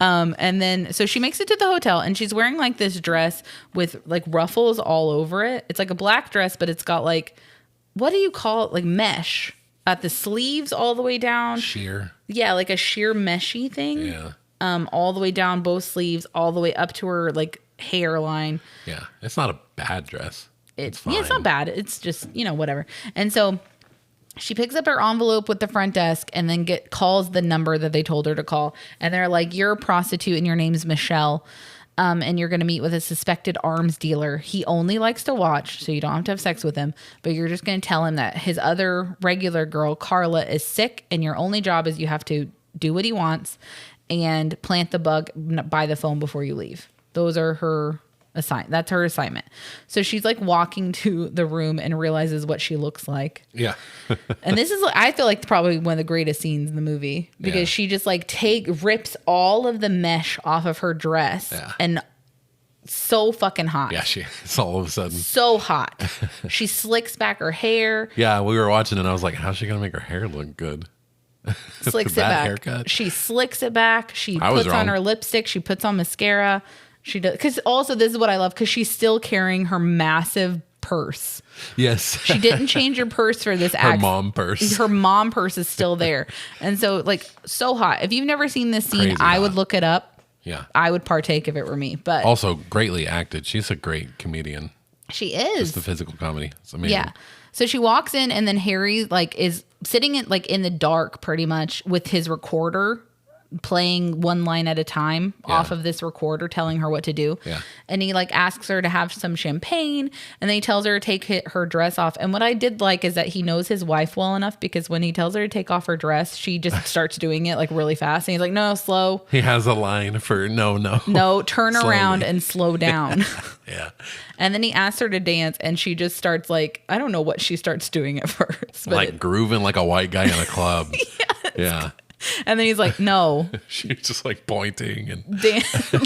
And then so she makes it to the hotel and she's wearing like this dress with like ruffles all over it. It's like a black dress, but it's got like, what do you call it? Like mesh at the sleeves all the way down. Sheer. Yeah, like a sheer meshy thing. Yeah. All the way down both sleeves, all the way up to her like hairline. Yeah. It's not a bad dress. It's fine. Yeah, it's not bad. It's just, whatever. And so she picks up her envelope with the front desk and then calls the number that they told her to call. And they're like, you're a prostitute and your name's Michelle. And you're going to meet with a suspected arms dealer. He only likes to watch, so you don't have to have sex with him. But you're just going to tell him that his other regular girl, Carla, is sick. And your only job is you have to do what he wants and plant the bug by the phone before you leave. Those are her that's her assignment. So she's like walking to the room and realizes what she looks like. Yeah. And this is, I feel like, probably one of the greatest scenes in the movie because she just like rips all of the mesh off of her dress and so fucking hot. Yeah, it's all of a sudden so hot. She slicks back her hair. Yeah, we were watching and I was like, how's she gonna make her hair look good? Slicks it back. Haircut. She slicks it back. She puts on her lipstick. She puts on mascara. She does, because also this is what I love, because she's still carrying her massive purse. Yes. She didn't change her purse for this act. Her mom purse. Her mom purse is still there. And so, like, so hot. If you've never seen this scene, I would look it up. Yeah. I would partake if it were me. But also greatly acted. She's a great comedian. She is. Just the physical comedy. It's amazing. Yeah. So she walks in and then Harry like is sitting in the dark pretty much with his recorder, playing one line at a time off of this recorder, telling her what to do. Yeah. And he like asks her to have some champagne and then he tells her to take her dress off. And what I did like is that he knows his wife well enough, because when he tells her to take off her dress, she just starts doing it like really fast. And he's like, no, slow. He has a line for no, turn around and slow down. Yeah. And then he asks her to dance and she just starts like, I don't know what she starts doing at first. But like grooving like a white guy in a club. Yeah. And then he's like, no. She's just like pointing and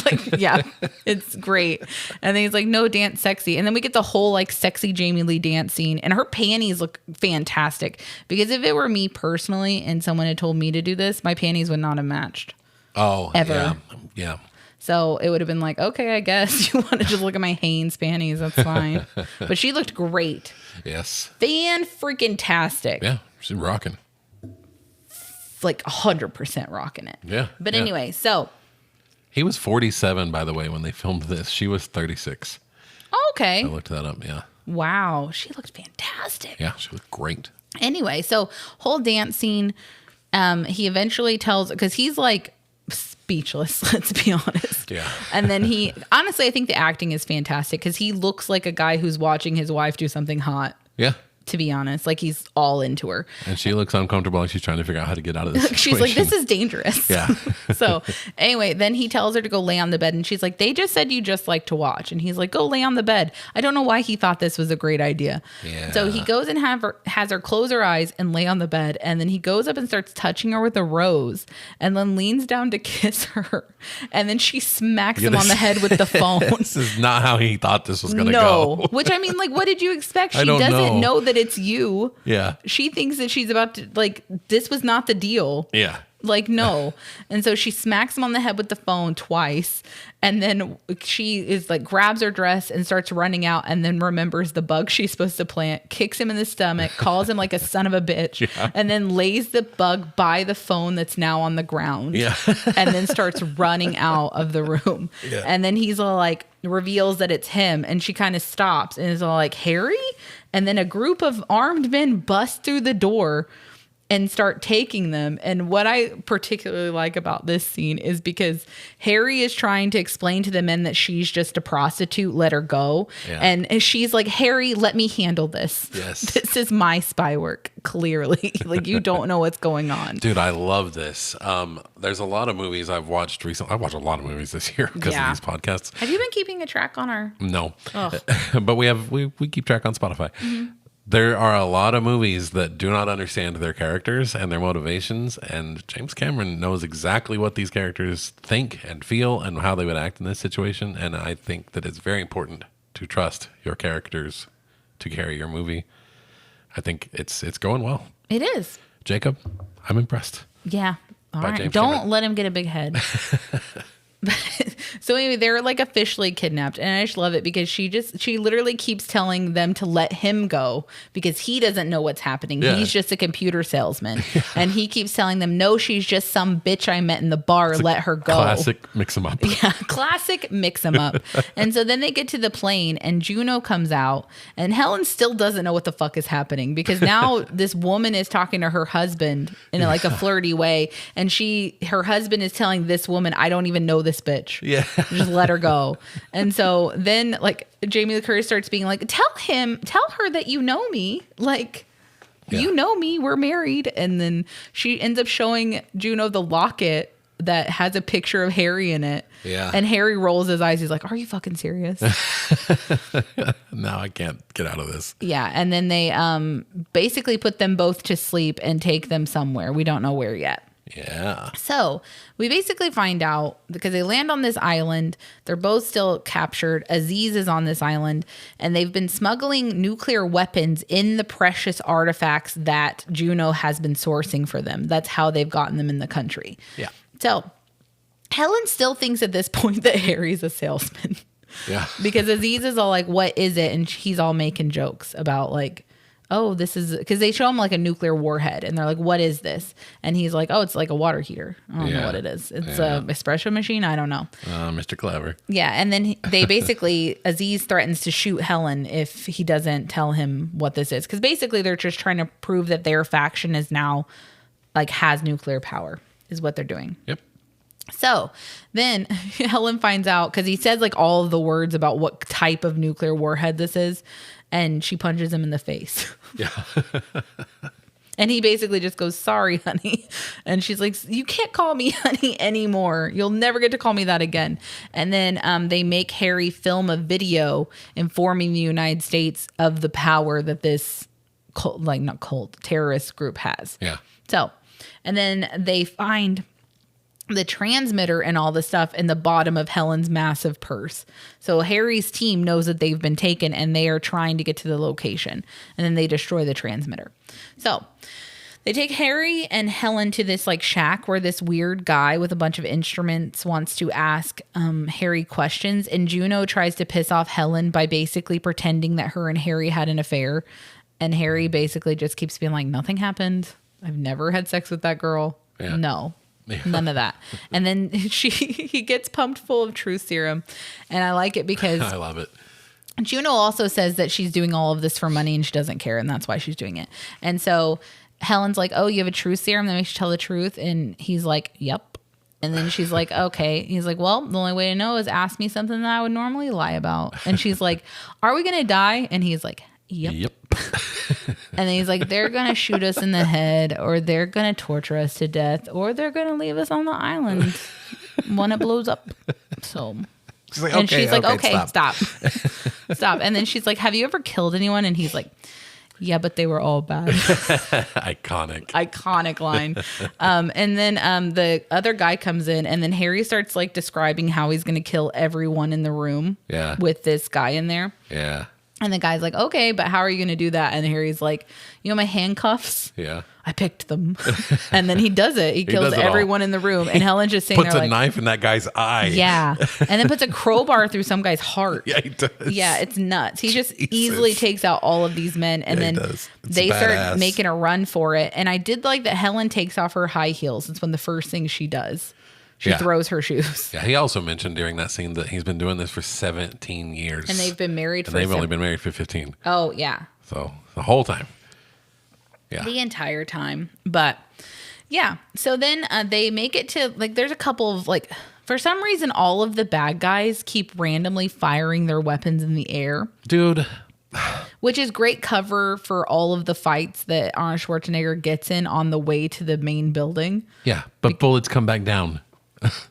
like, yeah, it's great. And then he's like, no, dance sexy. And then we get the whole like sexy Jamie Lee dance scene, and her panties look fantastic, because if it were me personally and someone had told me to do this, my panties would not have matched. Oh, ever. Yeah. So it would have been like, okay, I guess you want to just look at my Hanes panties. That's fine. But she looked great. Yes. Fan-freaking-tastic. Yeah, she's rocking. Like 100% rocking it. Yeah. But anyway, so. He was 47, by the way, when they filmed this. She was 36. Oh, okay. I looked that up, yeah. Wow. She looked fantastic. Yeah, she looked great. Anyway, so whole dance scene, he eventually tells, because he's like speechless, let's be honest. Yeah. And then honestly, I think the acting is fantastic, because he looks like a guy who's watching his wife do something hot. Yeah. to be honest. Like, he's all into her. And she looks uncomfortable, like she's trying to figure out how to get out of this situation. She's like, this is dangerous. Yeah. So anyway, then he tells her to go lay on the bed, and she's like, they just said you just like to watch. And he's like, go lay on the bed. I don't know why he thought this was a great idea. Yeah. So he goes and has her close her eyes and lay on the bed. And then he goes up and starts touching her with a rose, and then leans down to kiss her. And then she smacks him on the head with the phone. This is not how he thought this was going to No. go. Which, I mean, like, what did you expect? She I don't doesn't know that it's you. Yeah. She thinks that she's about to, like, this was not the deal. Yeah. Like, no. And so she smacks him on the head with the phone twice. And then she is like, grabs her dress and starts running out, and then remembers the bug she's supposed to plant, kicks him in the stomach, calls him like a son of a bitch, and then lays the bug by the phone that's now on the ground. Yeah. And then starts running out of the room. Yeah. And then he's all like, reveals that it's him. And she kind of stops and is all like, Harry? And then a group of armed men bust through the door and start taking them. And what I particularly like about this scene is because Harry is trying to explain to the men that she's just a prostitute, let her go. Yeah. And she's like, Harry, let me handle this. Yes. This is my spy work, clearly. Like, you don't know what's going on. Dude, I love this. There's a lot of movies I've watched recently. I've watched a lot of movies this year because of these podcasts. Have you been keeping a track on our... No. But we keep track on Spotify. Mm-hmm. There are a lot of movies that do not understand their characters and their motivations, and James Cameron knows exactly what these characters think and feel and how they would act in this situation. And I think that it's very important to trust your characters to carry your movie. I think it's going well. It is. Jacob, I'm impressed. Yeah. All right. James Don't Cameron. let him get a big head. So anyway, they're like officially kidnapped, and I just love it because she literally keeps telling them to let him go because he doesn't know what's happening. Yeah. He's just a computer salesman. And he keeps telling them, no, she's just some bitch I met in the bar. Let her go. Classic mix 'em up. Yeah, classic mix 'em up. And so then they get to the plane, and Juno comes out, and Helen still doesn't know what the fuck is happening because now this woman is talking to her husband in like a flirty way, and her husband is telling this woman, I don't even know this bitch. Yeah. Just let her go. And so then like Jamie Lee Curtis starts being like, tell her that you know me. Like, you know me, we're married. And then she ends up showing Juno the locket that has a picture of Harry in it. Yeah. And Harry rolls his eyes. He's like, are you fucking serious? Now I can't get out of this. Yeah. And then they basically put them both to sleep and take them somewhere. We don't know where yet. Yeah. So we basically find out because they land on this island. They're both still captured. Aziz is on this island, and they've been smuggling nuclear weapons in the precious artifacts that Juno has been sourcing for them. That's how they've gotten them in the country. Yeah. So Helen still thinks at this point that Harry's a salesman. Yeah. Because Aziz is all like, what is it? And he's all making jokes about like, oh, this is, because they show him like a nuclear warhead, and they're like, what is this? And he's like, oh, it's like a water heater. I don't know what it is. It's a espresso machine. I don't know. Mr. Clever. Yeah. And then they basically, Aziz threatens to shoot Helen if he doesn't tell him what this is. Because basically they're just trying to prove that their faction is now like has nuclear power is what they're doing. Yep. So then Helen finds out because he says like all of the words about what type of nuclear warhead this is. And she punches him in the face. Yeah. And he basically just goes, sorry, honey. And she's like, you can't call me honey anymore. You'll never get to call me that again. And then they make Harry film a video informing the United States of the power that this terrorist group has. Yeah. So, and then they find the transmitter and all the stuff in the bottom of Helen's massive purse. So Harry's team knows that they've been taken, and they are trying to get to the location, and then they destroy the transmitter. So they take Harry and Helen to this like shack where this weird guy with a bunch of instruments wants to ask Harry questions. And Juno tries to piss off Helen by basically pretending that her and Harry had an affair. And Harry basically just keeps being like, nothing happened. I've never had sex with that girl. Yeah. No. None of that. And then he gets pumped full of truth serum. And I like it because I love it. Juno also says that she's doing all of this for money and she doesn't care. And that's why she's doing it. And so Helen's like, oh, you have a truth serum that makes you tell the truth. And he's like, yep. And then she's like, okay. He's like, well, the only way to know is ask me something that I would normally lie about. And she's like, are we going to die? And he's like, yep. And then he's like, they're going to shoot us in the head, or they're going to torture us to death, or they're going to leave us on the island when it blows up. So... She's like, and she's like, okay, stop. Stop. And then she's like, have you ever killed anyone? And he's like, yeah, but they were all bad. Iconic line. And then the other guy comes in, and then Harry starts like describing how he's going to kill everyone in the room with this guy in there. Yeah. And the guy's like, okay, but how are you going to do that? And Harry's like, you know, my handcuffs? Yeah. I picked them. And then he does it. He kills everyone in the room. And Helen's just sitting there puts a knife in that guy's eye. Yeah. And then puts a crowbar through some guy's heart. Yeah, he does. Yeah, it's nuts. He just easily takes out all of these men. And then they start making a run for it. And I did like that Helen takes off her high heels. It's one of the first things she does. She throws her shoes. Yeah, he also mentioned during that scene that he's been doing this for 17 years. And they've been married they've only been married for 15. Oh, yeah. So the whole time. Yeah. The entire time. But yeah. So then they make it to, like, there's a couple of, like, for some reason, all of the bad guys keep randomly firing their weapons in the air. Dude. Which is great cover for all of the fights that Arnold Schwarzenegger gets in on the way to the main building. Yeah. But bullets come back down.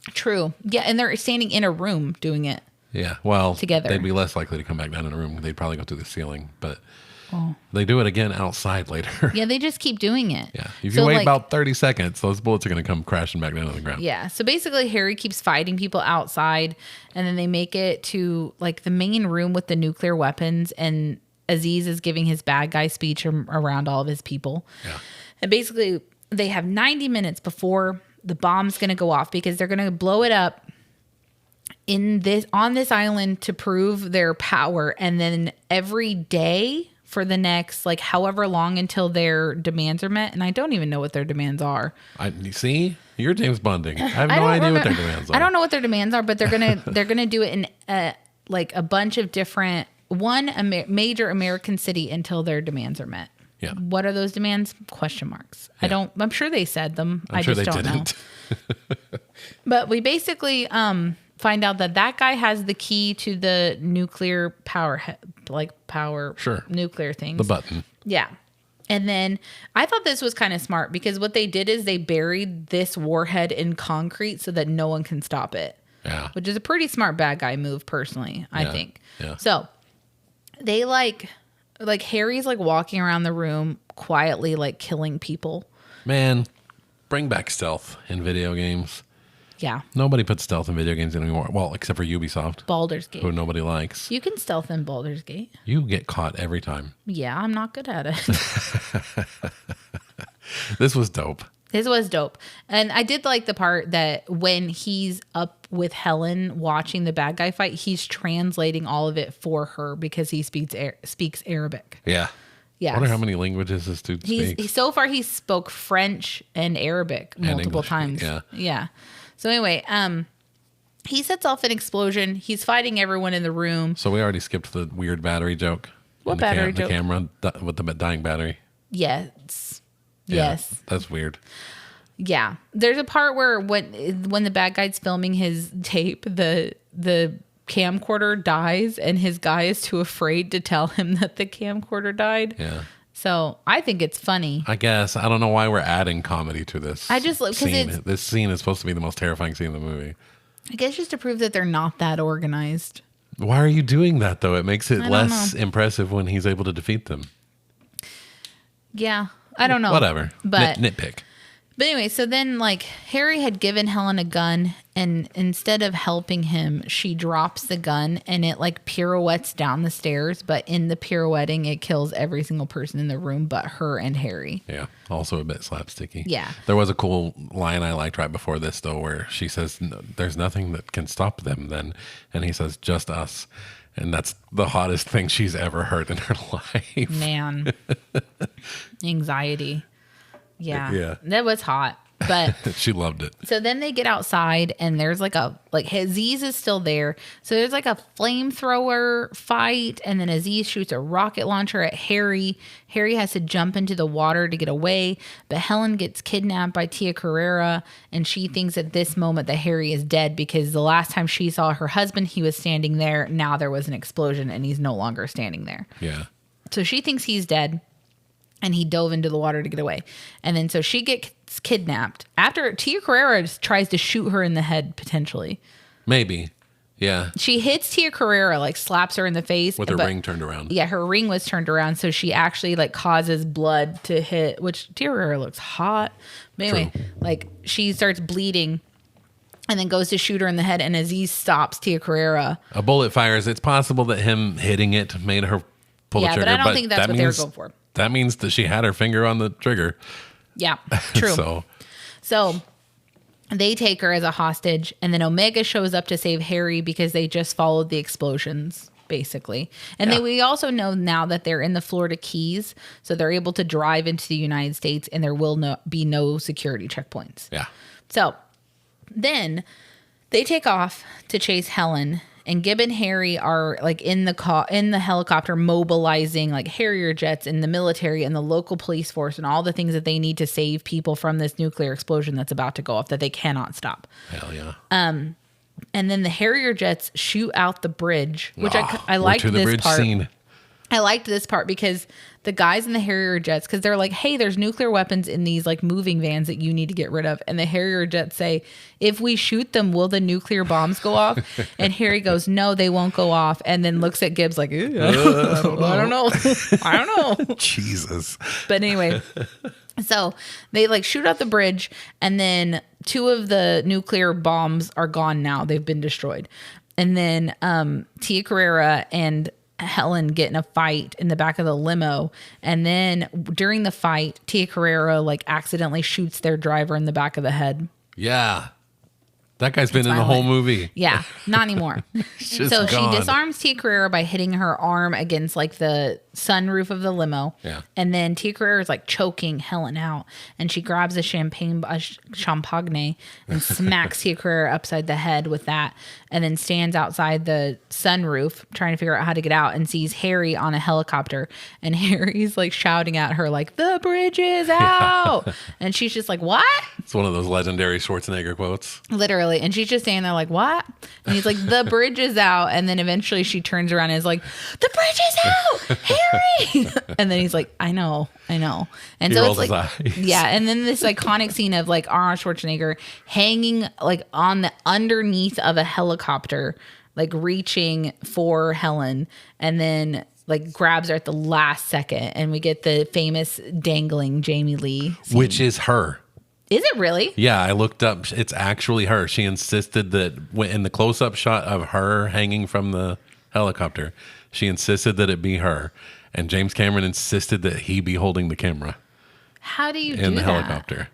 True. Yeah, and they're standing in a room doing it. Yeah, well, together. They'd be less likely to come back down in a room. They'd probably go through the ceiling, but they do it again outside later. Yeah, they just keep doing it. Yeah, if you wait about 30 seconds, those bullets are going to come crashing back down on the ground. Yeah, so basically Harry keeps fighting people outside, and then they make it to like the main room with the nuclear weapons, and Aziz is giving his bad guy speech around all of his people. Yeah. And basically they have 90 minutes before the bomb's going to go off, because they're going to blow it up on this island to prove their power. And then every day for the next, like, however long until their demands are met. And I don't even know what their demands are. You see, you're James Bonding. I have no idea what their demands are. I don't know what their demands are, but they're gonna do it in like a bunch of different major American city until their demands are met. Yeah. What are those demands? Question marks. Yeah. I'm sure they said them. I'm sure just they don't didn't. know. But we basically find out that guy has the key to the nuclear power nuclear things. The button. Yeah. And then I thought this was kind of smart, because what they did is they buried this warhead in concrete so that no one can stop it. Yeah. Which is a pretty smart bad guy move, personally, I think. Yeah. So they like Harry's like walking around the room quietly, like killing people. Man, bring back stealth in video games. Yeah. Nobody puts stealth in video games anymore. Well, except for Ubisoft. Baldur's Gate. Who nobody likes. You can stealth in Baldur's Gate. You get caught every time. Yeah, I'm not good at it. This was dope. This was dope. And I did like the part that when he's up with Helen watching the bad guy fight, he's translating all of it for her, because he speaks Arabic. Yeah. Yeah. I wonder how many languages this dude speaks. So far, he spoke French and Arabic multiple times. Yeah. Yeah. So anyway, he sets off an explosion. He's fighting everyone in the room. So we already skipped the weird battery joke. What battery joke? The camera with the dying battery. Yes. Yeah, Yes. that's weird. Yeah. There's a part where when the bad guy's filming his tape, the camcorder dies, and his guy is too afraid to tell him that the camcorder died. Yeah. So I think it's funny. I guess. I don't know why we're adding comedy to this. I just look, because this scene is supposed to be the most terrifying scene in the movie. I guess just to prove that they're not that organized. Why are you doing that, though? It makes it less impressive when he's able to defeat them. Yeah. I don't know. Whatever. But nitpick. But anyway, so then like Harry had given Helen a gun, and instead of helping him, she drops the gun and it like pirouettes down the stairs. But in the pirouetting, it kills every single person in the room but her and Harry. Yeah. Also a bit slapsticky. Yeah. There was a cool line I liked right before this, though, where she says, there's nothing that can stop them then. And he says, just us. And that's the hottest thing she's ever heard in her life. Man. Anxiety. Yeah. Yeah. That was hot. But she loved it. So then they get outside, and there's like Aziz is still there. So there's like a flamethrower fight, and then Aziz shoots a rocket launcher at Harry. Harry has to jump into the water to get away, but Helen gets kidnapped by Tia Carrera, and she thinks at this moment that Harry is dead, because the last time she saw her husband, he was standing there. Now there was an explosion, and he's no longer standing there. Yeah. So she thinks he's dead. and he dove into the water to get away. And then so she gets kidnapped after Tia Carrera tries to shoot her in the head, potentially. Maybe. Yeah. She hits Tia Carrera, like slaps her in the face. With her ring turned around. Yeah, her ring was turned around. So she actually like causes blood to hit, which Tia Carrera looks hot. But anyway, like she starts bleeding and then goes to shoot her in the head. And Aziz stops Tia Carrera. A bullet fires. It's possible that him hitting it made her pull the trigger. Yeah, but I don't think that's what they were going for. That means that she had her finger on the trigger. Yeah, true. So they take her as a hostage, and then Omega shows up to save Harry because they just followed the explosions, basically. And then we also know now that they're in the Florida Keys, so they're able to drive into the United States, and there will be no security checkpoints. Yeah. So then they take off to chase Helen, and Gib and Harry are like in the helicopter mobilizing like Harrier jets and the military and the local police force and all the things that they need to save people from this nuclear explosion that's about to go off that they cannot stop. Hell yeah. And then the Harrier jets shoot out the bridge, which I liked to the this bridge part. Scene. I liked this part because the guys in the Harrier jets, because they're like, hey, there's nuclear weapons in these like moving vans that you need to get rid of. And the Harrier jets say, if we shoot them, will the nuclear bombs go off? And Harry goes, no, they won't go off. And then looks at Gibbs like, I don't know. I don't know. Jesus. But anyway, so they like shoot out the bridge, and then 2 of the nuclear bombs are gone now. They've been destroyed. And then Tia Carrera and Helen get in a fight in the back of the limo, and then during the fight Tia Carrera like accidentally shoots their driver in the back of the head. Yeah, that guy's been in the whole movie. Yeah, not anymore. So gone. she disarms Tia Carrera by hitting her arm against like the sunroof of the limo. Yeah. And then Tia Carrera is like choking Helen out, and she grabs a champagne and smacks Tia Carrera upside the head with that, and then stands outside the sunroof trying to figure out how to get out, and sees Harry on a helicopter, and Harry's like shouting at her like, the bridge is out. Yeah. And she's just like, what? It's one of those legendary Schwarzenegger quotes. Literally. And she's just standing there like, what? And he's like, the bridge is out. And then eventually she turns around and is like, the bridge is out, Harry. And then he's like, I know. And so it's like, yeah. And then this iconic scene of like Arnold Schwarzenegger hanging like on the underneath of a helicopter, like reaching for Helen, and then like grabs her at the last second. And we get the famous dangling Jamie Lee scene. Which is her. Is it really? Yeah, I looked up. It's actually her. She insisted that in the close-up shot of her hanging from the helicopter, she insisted that it be her. And James Cameron insisted that he be holding the camera. How do you do in the that? Helicopter?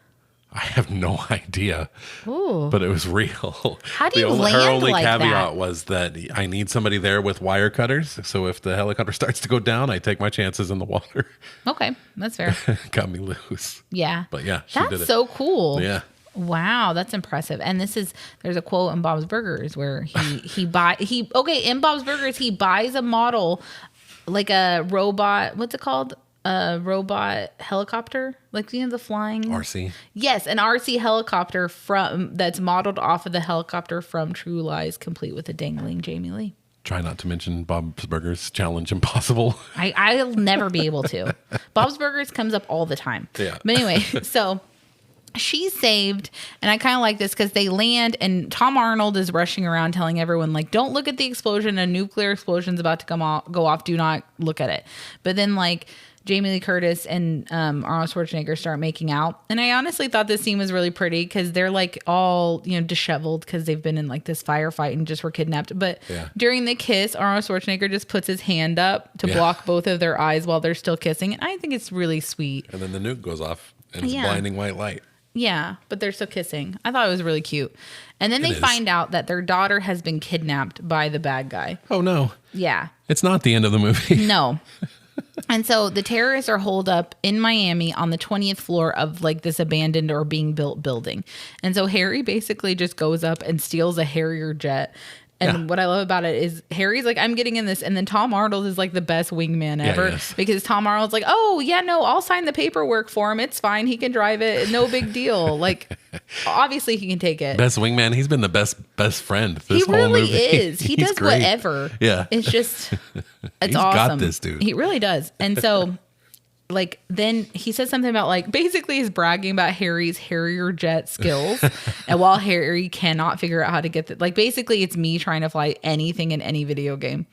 I have no idea. Ooh. But it was real. How do you land her only like caveat that? was that I need somebody there with wire cutters. So if the helicopter starts to go down, I take my chances in the water. Okay, that's fair. Got me loose. Yeah. But yeah, she that's did it. so cool. Yeah. Wow, that's impressive. And there's a quote in Bob's Burgers where in Bob's Burgers he buys a model, like a robot, what's it called? A robot helicopter, like the flying RC. Yes, an RC helicopter that's modeled off of the helicopter from True Lies, complete with a dangling Jamie Lee. Try not to mention Bob's Burgers Challenge Impossible. I'll never be able to. Bob's Burgers comes up all the time. Yeah. But anyway, so she's saved, and I kind of like this because they land, and Tom Arnold is rushing around telling everyone, like, don't look at the explosion. A nuclear explosion's about to go off. Do not look at it. But then, like, Jamie Lee Curtis and Arnold Schwarzenegger start making out. And I honestly thought this scene was really pretty because they're like all, disheveled because they've been in like this firefight and just were kidnapped. But during the kiss, Arnold Schwarzenegger just puts his hand up to block both of their eyes while they're still kissing. And I think it's really sweet. And then the nuke goes off and it's blinding white light. Yeah, but they're still kissing. I thought it was really cute. And then they find out that their daughter has been kidnapped by the bad guy. Oh, no. Yeah. It's not the end of the movie. No. And so the terrorists are holed up in Miami on the 20th floor of like this abandoned or being built building. And so Harry basically just goes up and steals a Harrier jet. And what I love about it is Harry's like, I'm getting in this. And then Tom Arnold is like the best wingman ever because Tom Arnold's like, oh, yeah, no, I'll sign the paperwork for him. It's fine. He can drive it. No big deal. Like, obviously he can take it. Best wingman. He's been the best friend this whole movie. He really is. He does whatever. Yeah. It's just, it's He's awesome. got this dude. He really does. And so like then he says something about like basically he's bragging about Harry's Harrier jet skills, and while Harry cannot figure out how to get like basically it's me trying to fly anything in any video game.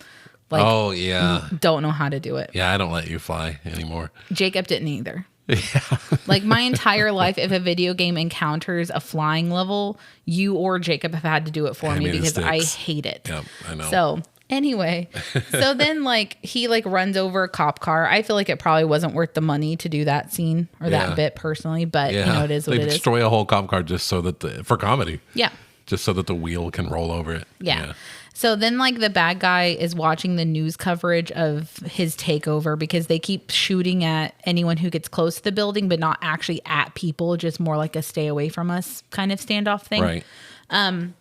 Like, oh yeah, don't know how to do it. Yeah, I don't let you fly anymore. Jacob didn't either. Yeah. Like my entire life, if a video game encounters a flying level, you or Jacob have had to do it for me because I hate it. Yep, I know. So anyway, so then like he like runs over a cop car. I feel like it probably wasn't worth the money to do that scene or that bit personally, but you know, it is what it is. They destroy a whole cop car just so that for comedy. Yeah. Just so that the wheel can roll over it. Yeah. So then like the bad guy is watching the news coverage of his takeover because they keep shooting at anyone who gets close to the building, but not actually at people, just more like a stay away from us kind of standoff thing. Right. And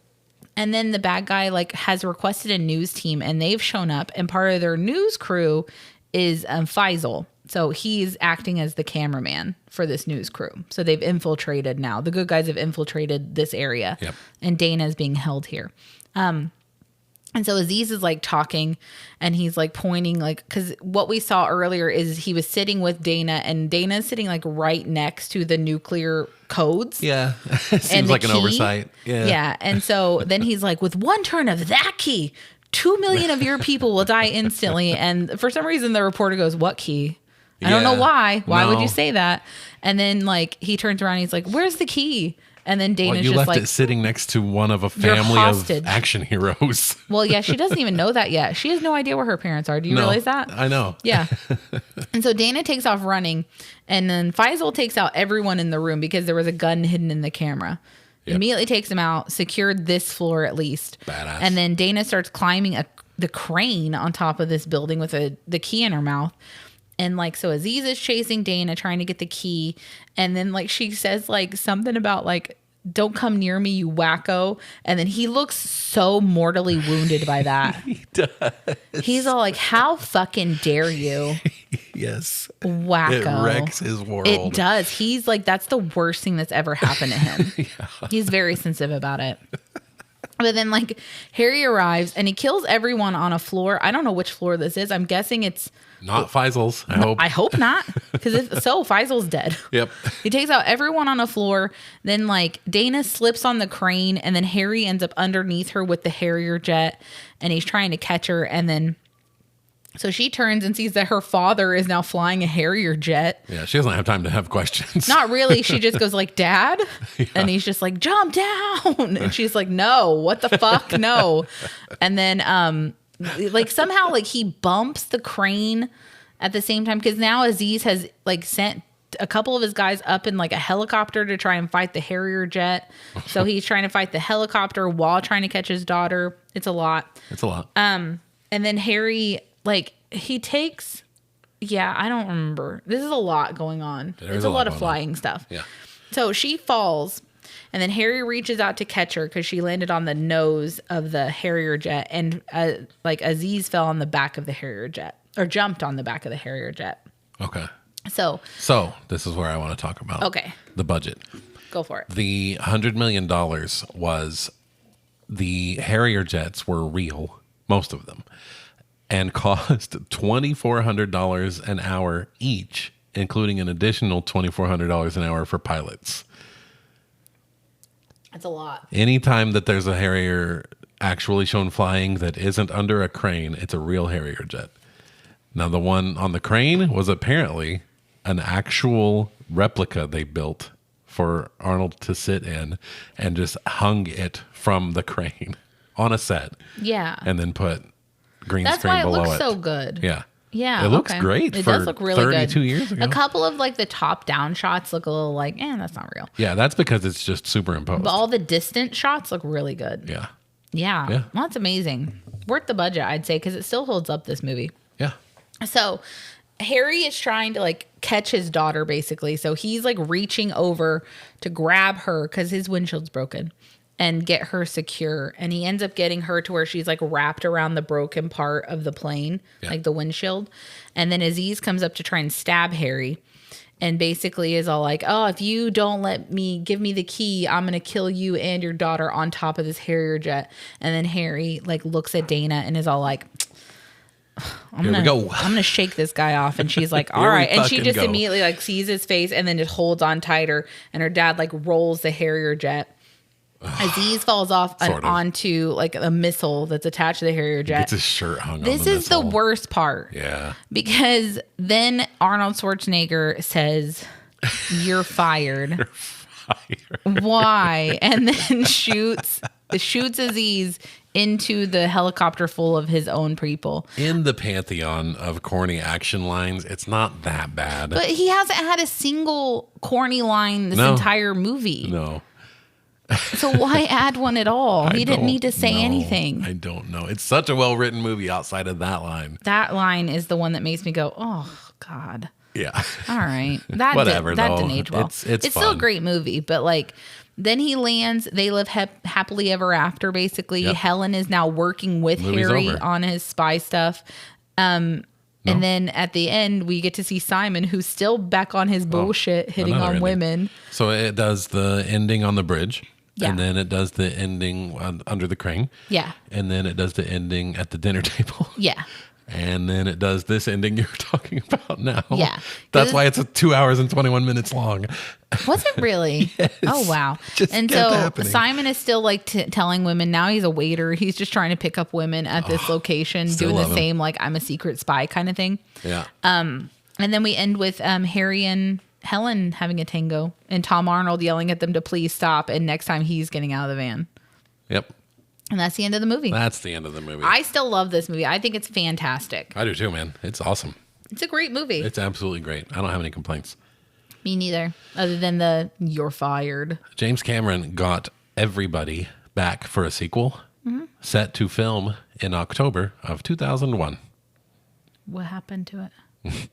then the bad guy like has requested a news team and they've shown up, and part of their news crew is Faisal. So he's acting as the cameraman for this news crew. So they've infiltrated now. The good guys have infiltrated this area. Yep. And Dana is being held here. And so Aziz is like talking and he's like pointing like, because what we saw earlier is he was sitting with Dana and Dana's sitting like right next to the nuclear codes. Yeah. Seems like an oversight. Yeah. Yeah. And so then he's like, with one turn of that key, 2 million of your people will die instantly. And for some reason the reporter goes, what key? I don't know why. Why would you say that? And then like he turns around and he's like, where's the key? And then Dana's you just left like, it sitting next to one of a family of action heroes. Well, yeah, she doesn't even know that yet. She has no idea where her parents are. Do you realize that? I know. Yeah. And so Dana takes off running, and then Faisal takes out everyone in the room because there was a gun hidden in the camera. Yep. Immediately takes him out, secured this floor at least. Badass. And then Dana starts climbing the crane on top of this building with the key in her mouth. And like, so Aziz is chasing Dana, trying to get the key. And then like, she says like something about like, don't come near me, you wacko. And then he looks so mortally wounded by that. He does. He's all like, how fucking dare you? Yes. Wacko. It wrecks his world. It does. He's like, that's the worst thing that's ever happened to him. Yeah. He's very sensitive about it. But then like Harry arrives and he kills everyone on a floor. I don't know which floor this is. I'm guessing it's not Faisal's. I hope. I hope not. Because if so, Faisal's dead. Yep. He takes out everyone on a floor. Then like Dana slips on the crane and then Harry ends up underneath her with the Harrier jet and he's trying to catch her. And then so she turns and sees that her father is now flying a Harrier jet. Yeah, she doesn't have time to have questions. Not really. She just goes like, Dad? Yeah. And he's just like, jump down. And she's like, no, what the fuck? No. And then like somehow like he bumps the crane at the same time because now Aziz has like sent a couple of his guys up in like a helicopter to try and fight the Harrier jet. So he's trying to fight the helicopter while trying to catch his daughter. It's a lot. It's a lot. And then Harry... like he takes, I don't remember. This is a lot going on. There's a lot of flying stuff. Yeah. So she falls and then Harry reaches out to catch her because she landed on the nose of the Harrier jet. And like Aziz fell on the back of the Harrier jet or jumped on the back of the Harrier jet. Okay. So this is where I want to talk about. Okay. The budget. Go for it. The $100 million was the Harrier jets were real, most of them. And cost $2,400 an hour each, including an additional $2,400 an hour for pilots. That's a lot. Anytime that there's a Harrier actually shown flying that isn't under a crane, it's a real Harrier jet. Now, the one on the crane was apparently an actual replica they built for Arnold to sit in and just hung it from the crane on a set. Yeah. And then put green That's screen why it below looks it. so good. Yeah. Yeah. It looks great. It for does look really 32 good. years ago. A couple of like the top down shots look a little like, that's not real. Yeah, that's because it's just superimposed. But all the distant shots look really good. Yeah. Yeah. Yeah. Well, that's amazing. Worth the budget, I'd say, because it still holds up, this movie. Yeah. So Harry is trying to like catch his daughter basically. So he's like reaching over to grab her because his windshield's broken and get her secure. And he ends up getting her to where she's like wrapped around the broken part of the plane, like the windshield. And then Aziz comes up to try and stab Harry and basically is all like, oh, if you don't give me the key, I'm going to kill you and your daughter on top of this Harrier jet. And then Harry like looks at Dana and is all like, Here we go. I'm gonna shake this guy off, and she's like, all right, and she just immediately like sees his face and then just holds on tighter, and her dad like rolls the Harrier jet. Aziz falls off onto like a missile that's attached to the Harrier jet. Gets his shirt hung on the This is the missile. worst part. Yeah. Because then Arnold Schwarzenegger says, "You're fired." You're fired. Why? And then shoots Aziz into the helicopter full of his own people. In the pantheon of corny action lines, it's not that bad. But he hasn't had a single corny line this entire movie. No. So why add one at all? He didn't need to say anything. I don't know. It's such a well-written movie outside of that line. That line is the one that makes me go, oh, God. Yeah. All right. That Whatever, that though. didn't age well. It's still a great movie, but like then he lands. They live happily ever after, basically. Yep. Helen is now working with Harry on his spy stuff. And then at the end, we get to see Simon, who's still back on his bullshit, hitting on women. So it does the ending on the bridge. Yeah. And then it does the ending under the crane. Yeah. And then it does the ending at the dinner table. Yeah. And then it does this ending you're talking about now. Yeah. That's why it's 2 hours and 21 minutes long. Was it really? Yes. Oh, wow. And so Simon is still like telling women, now he's a waiter. He's just trying to pick up women at this location, doing the same, like, I'm a secret spy kind of thing. Yeah. And then we end with Harry and Helen having a tango and Tom Arnold yelling at them to please stop. And next time he's getting out of the van. Yep. And that's the end of the movie. That's the end of the movie. I still love this movie. I think it's fantastic. I do too, man. It's awesome. It's a great movie. It's absolutely great. I don't have any complaints. Me neither. Other than you're fired. James Cameron got everybody back for a sequel set to film in October of 2001. What happened to it?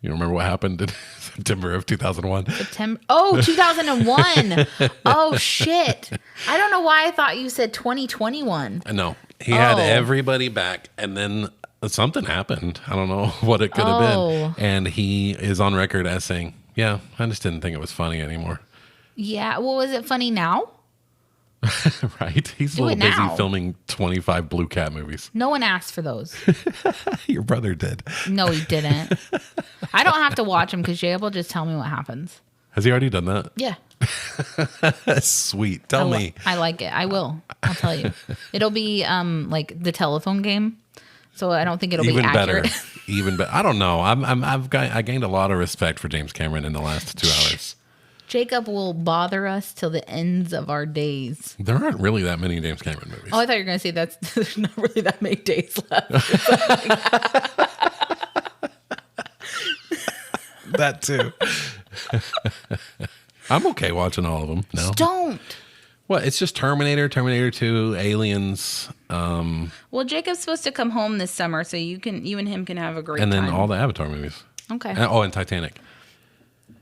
You remember what happened in September of 2001? September. Oh, 2001. Oh, shit. I don't know why I thought you said 2021. No. He had everybody back, and then something happened. I don't know what it could have been. And he is on record as saying, yeah, I just didn't think it was funny anymore. Yeah. Well, is it funny now? Right? He's a little busy filming 25 Blue Cat movies. No one asked for those. Your brother did. No, he didn't. I don't have to watch them because Jay will just tell me what happens. Has he already done that? Yeah. Sweet. Tell me. I like it. I will. I'll tell you. It'll be like the telephone game. So I don't think it'll be accurate. Better. Even better. I don't know. I gained a lot of respect for James Cameron in the last 2 hours. Jacob will bother us till the ends of our days. There aren't really that many James Cameron movies. Oh, I thought you were going to say there's not really that many days left. That too. I'm okay watching all of them now. Don't. What? It's just Terminator, Terminator 2, Aliens. Well, Jacob's supposed to come home this summer, so you and him can have a great time. And then all the Avatar movies. Okay. And Titanic.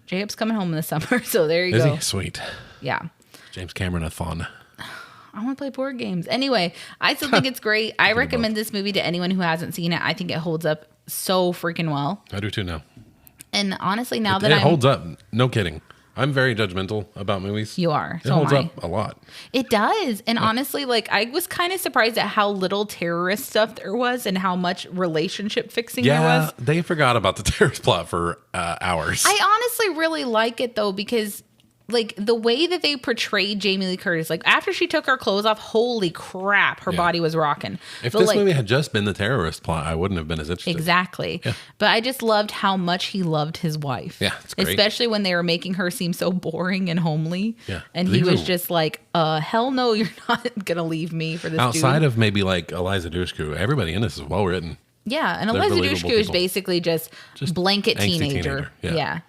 Jacob's coming home in the summer, so there you Is go. he? Sweet. Yeah. James Cameron-a-thon. I want to play board games. Anyway, I still think it's great. I recommend this movie to anyone who hasn't seen it. I think it holds up so freaking well. I do too now. And honestly, now that it holds up. No kidding. I'm very judgmental about movies. You are. It holds up a lot. It does. And honestly, like I was kind of surprised at how little terrorist stuff there was and how much relationship fixing there was. Yeah, they forgot about the terrorist plot for hours. I honestly really like it though, because like the way that they portrayed Jamie Lee Curtis, like after she took her clothes off, holy crap, her body was rocking. If this movie had just been the terrorist plot, I wouldn't have been as interested. Exactly. Yeah. But I just loved how much he loved his wife. Yeah, it's great. Especially when they were making her seem so boring and homely. Yeah. And he was just like, hell no, you're not going to leave me for this Outside of maybe like Eliza Dushku, everybody in this is well written. Yeah. And Eliza Dushku is basically just blanket teenager. Yeah.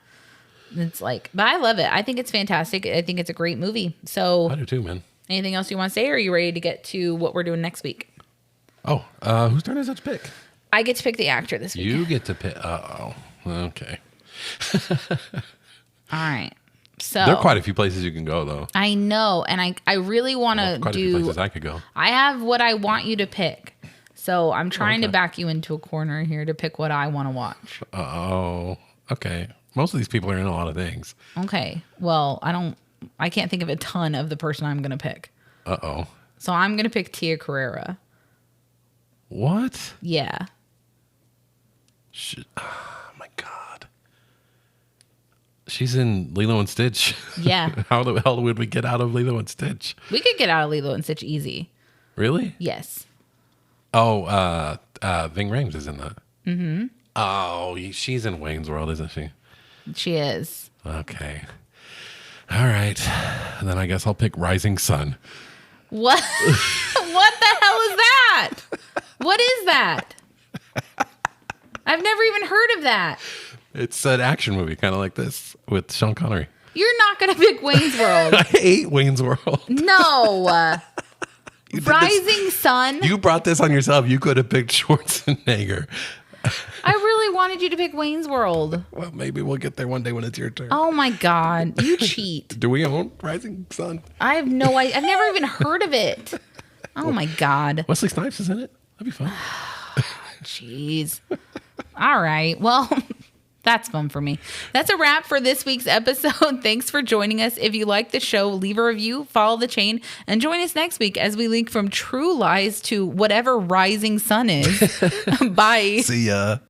It's like, but I love it. I think it's fantastic. I think it's a great movie. So I do too, man. Anything else you want to say, or are you ready to get to what we're doing next week? Oh, whose turn is it to pick? I get to pick the actor this week. You get to pick. Okay. All right. So there are quite a few places you can go, though. I know, and I really want to do. Quite a few places I could go. I have what I want you to pick. So I'm trying to back you into a corner here to pick what I want to watch. Oh, okay. Most of these people are in a lot of things. Okay. Well, I can't think of a ton of the person I'm going to pick. Uh-oh. So I'm going to pick Tia Carrera. What? Yeah. Oh my God. She's in Lilo and Stitch. Yeah. How the hell would we get out of Lilo and Stitch? We could get out of Lilo and Stitch easy. Really? Yes. Oh, Ving Rhames is in that. Mm-hmm. Oh, she's in Wayne's World, isn't she? She is. Okay. All right. Then I guess I'll pick Rising Sun. What? What the hell is that? What is that? I've never even heard of that. It's an action movie, kind of like this, with Sean Connery. You're not going to pick Wayne's World. I hate Wayne's World. No. Rising Sun. You brought this on yourself. You could have picked Schwarzenegger. I really wanted you to pick Wayne's World. Well, maybe we'll get there one day when it's your turn. Oh my God. You cheat. Do we own Rising Sun? I have no idea. I've never even heard of it. Oh my God. Wesley Snipes is in it. That'd be fun. Jeez. All right. Well, that's fun for me. That's a wrap for this week's episode. Thanks for joining us. If you like the show, leave a review, follow the chain, and join us next week as we leak from True Lies to whatever Rising Sun is. Bye. See ya.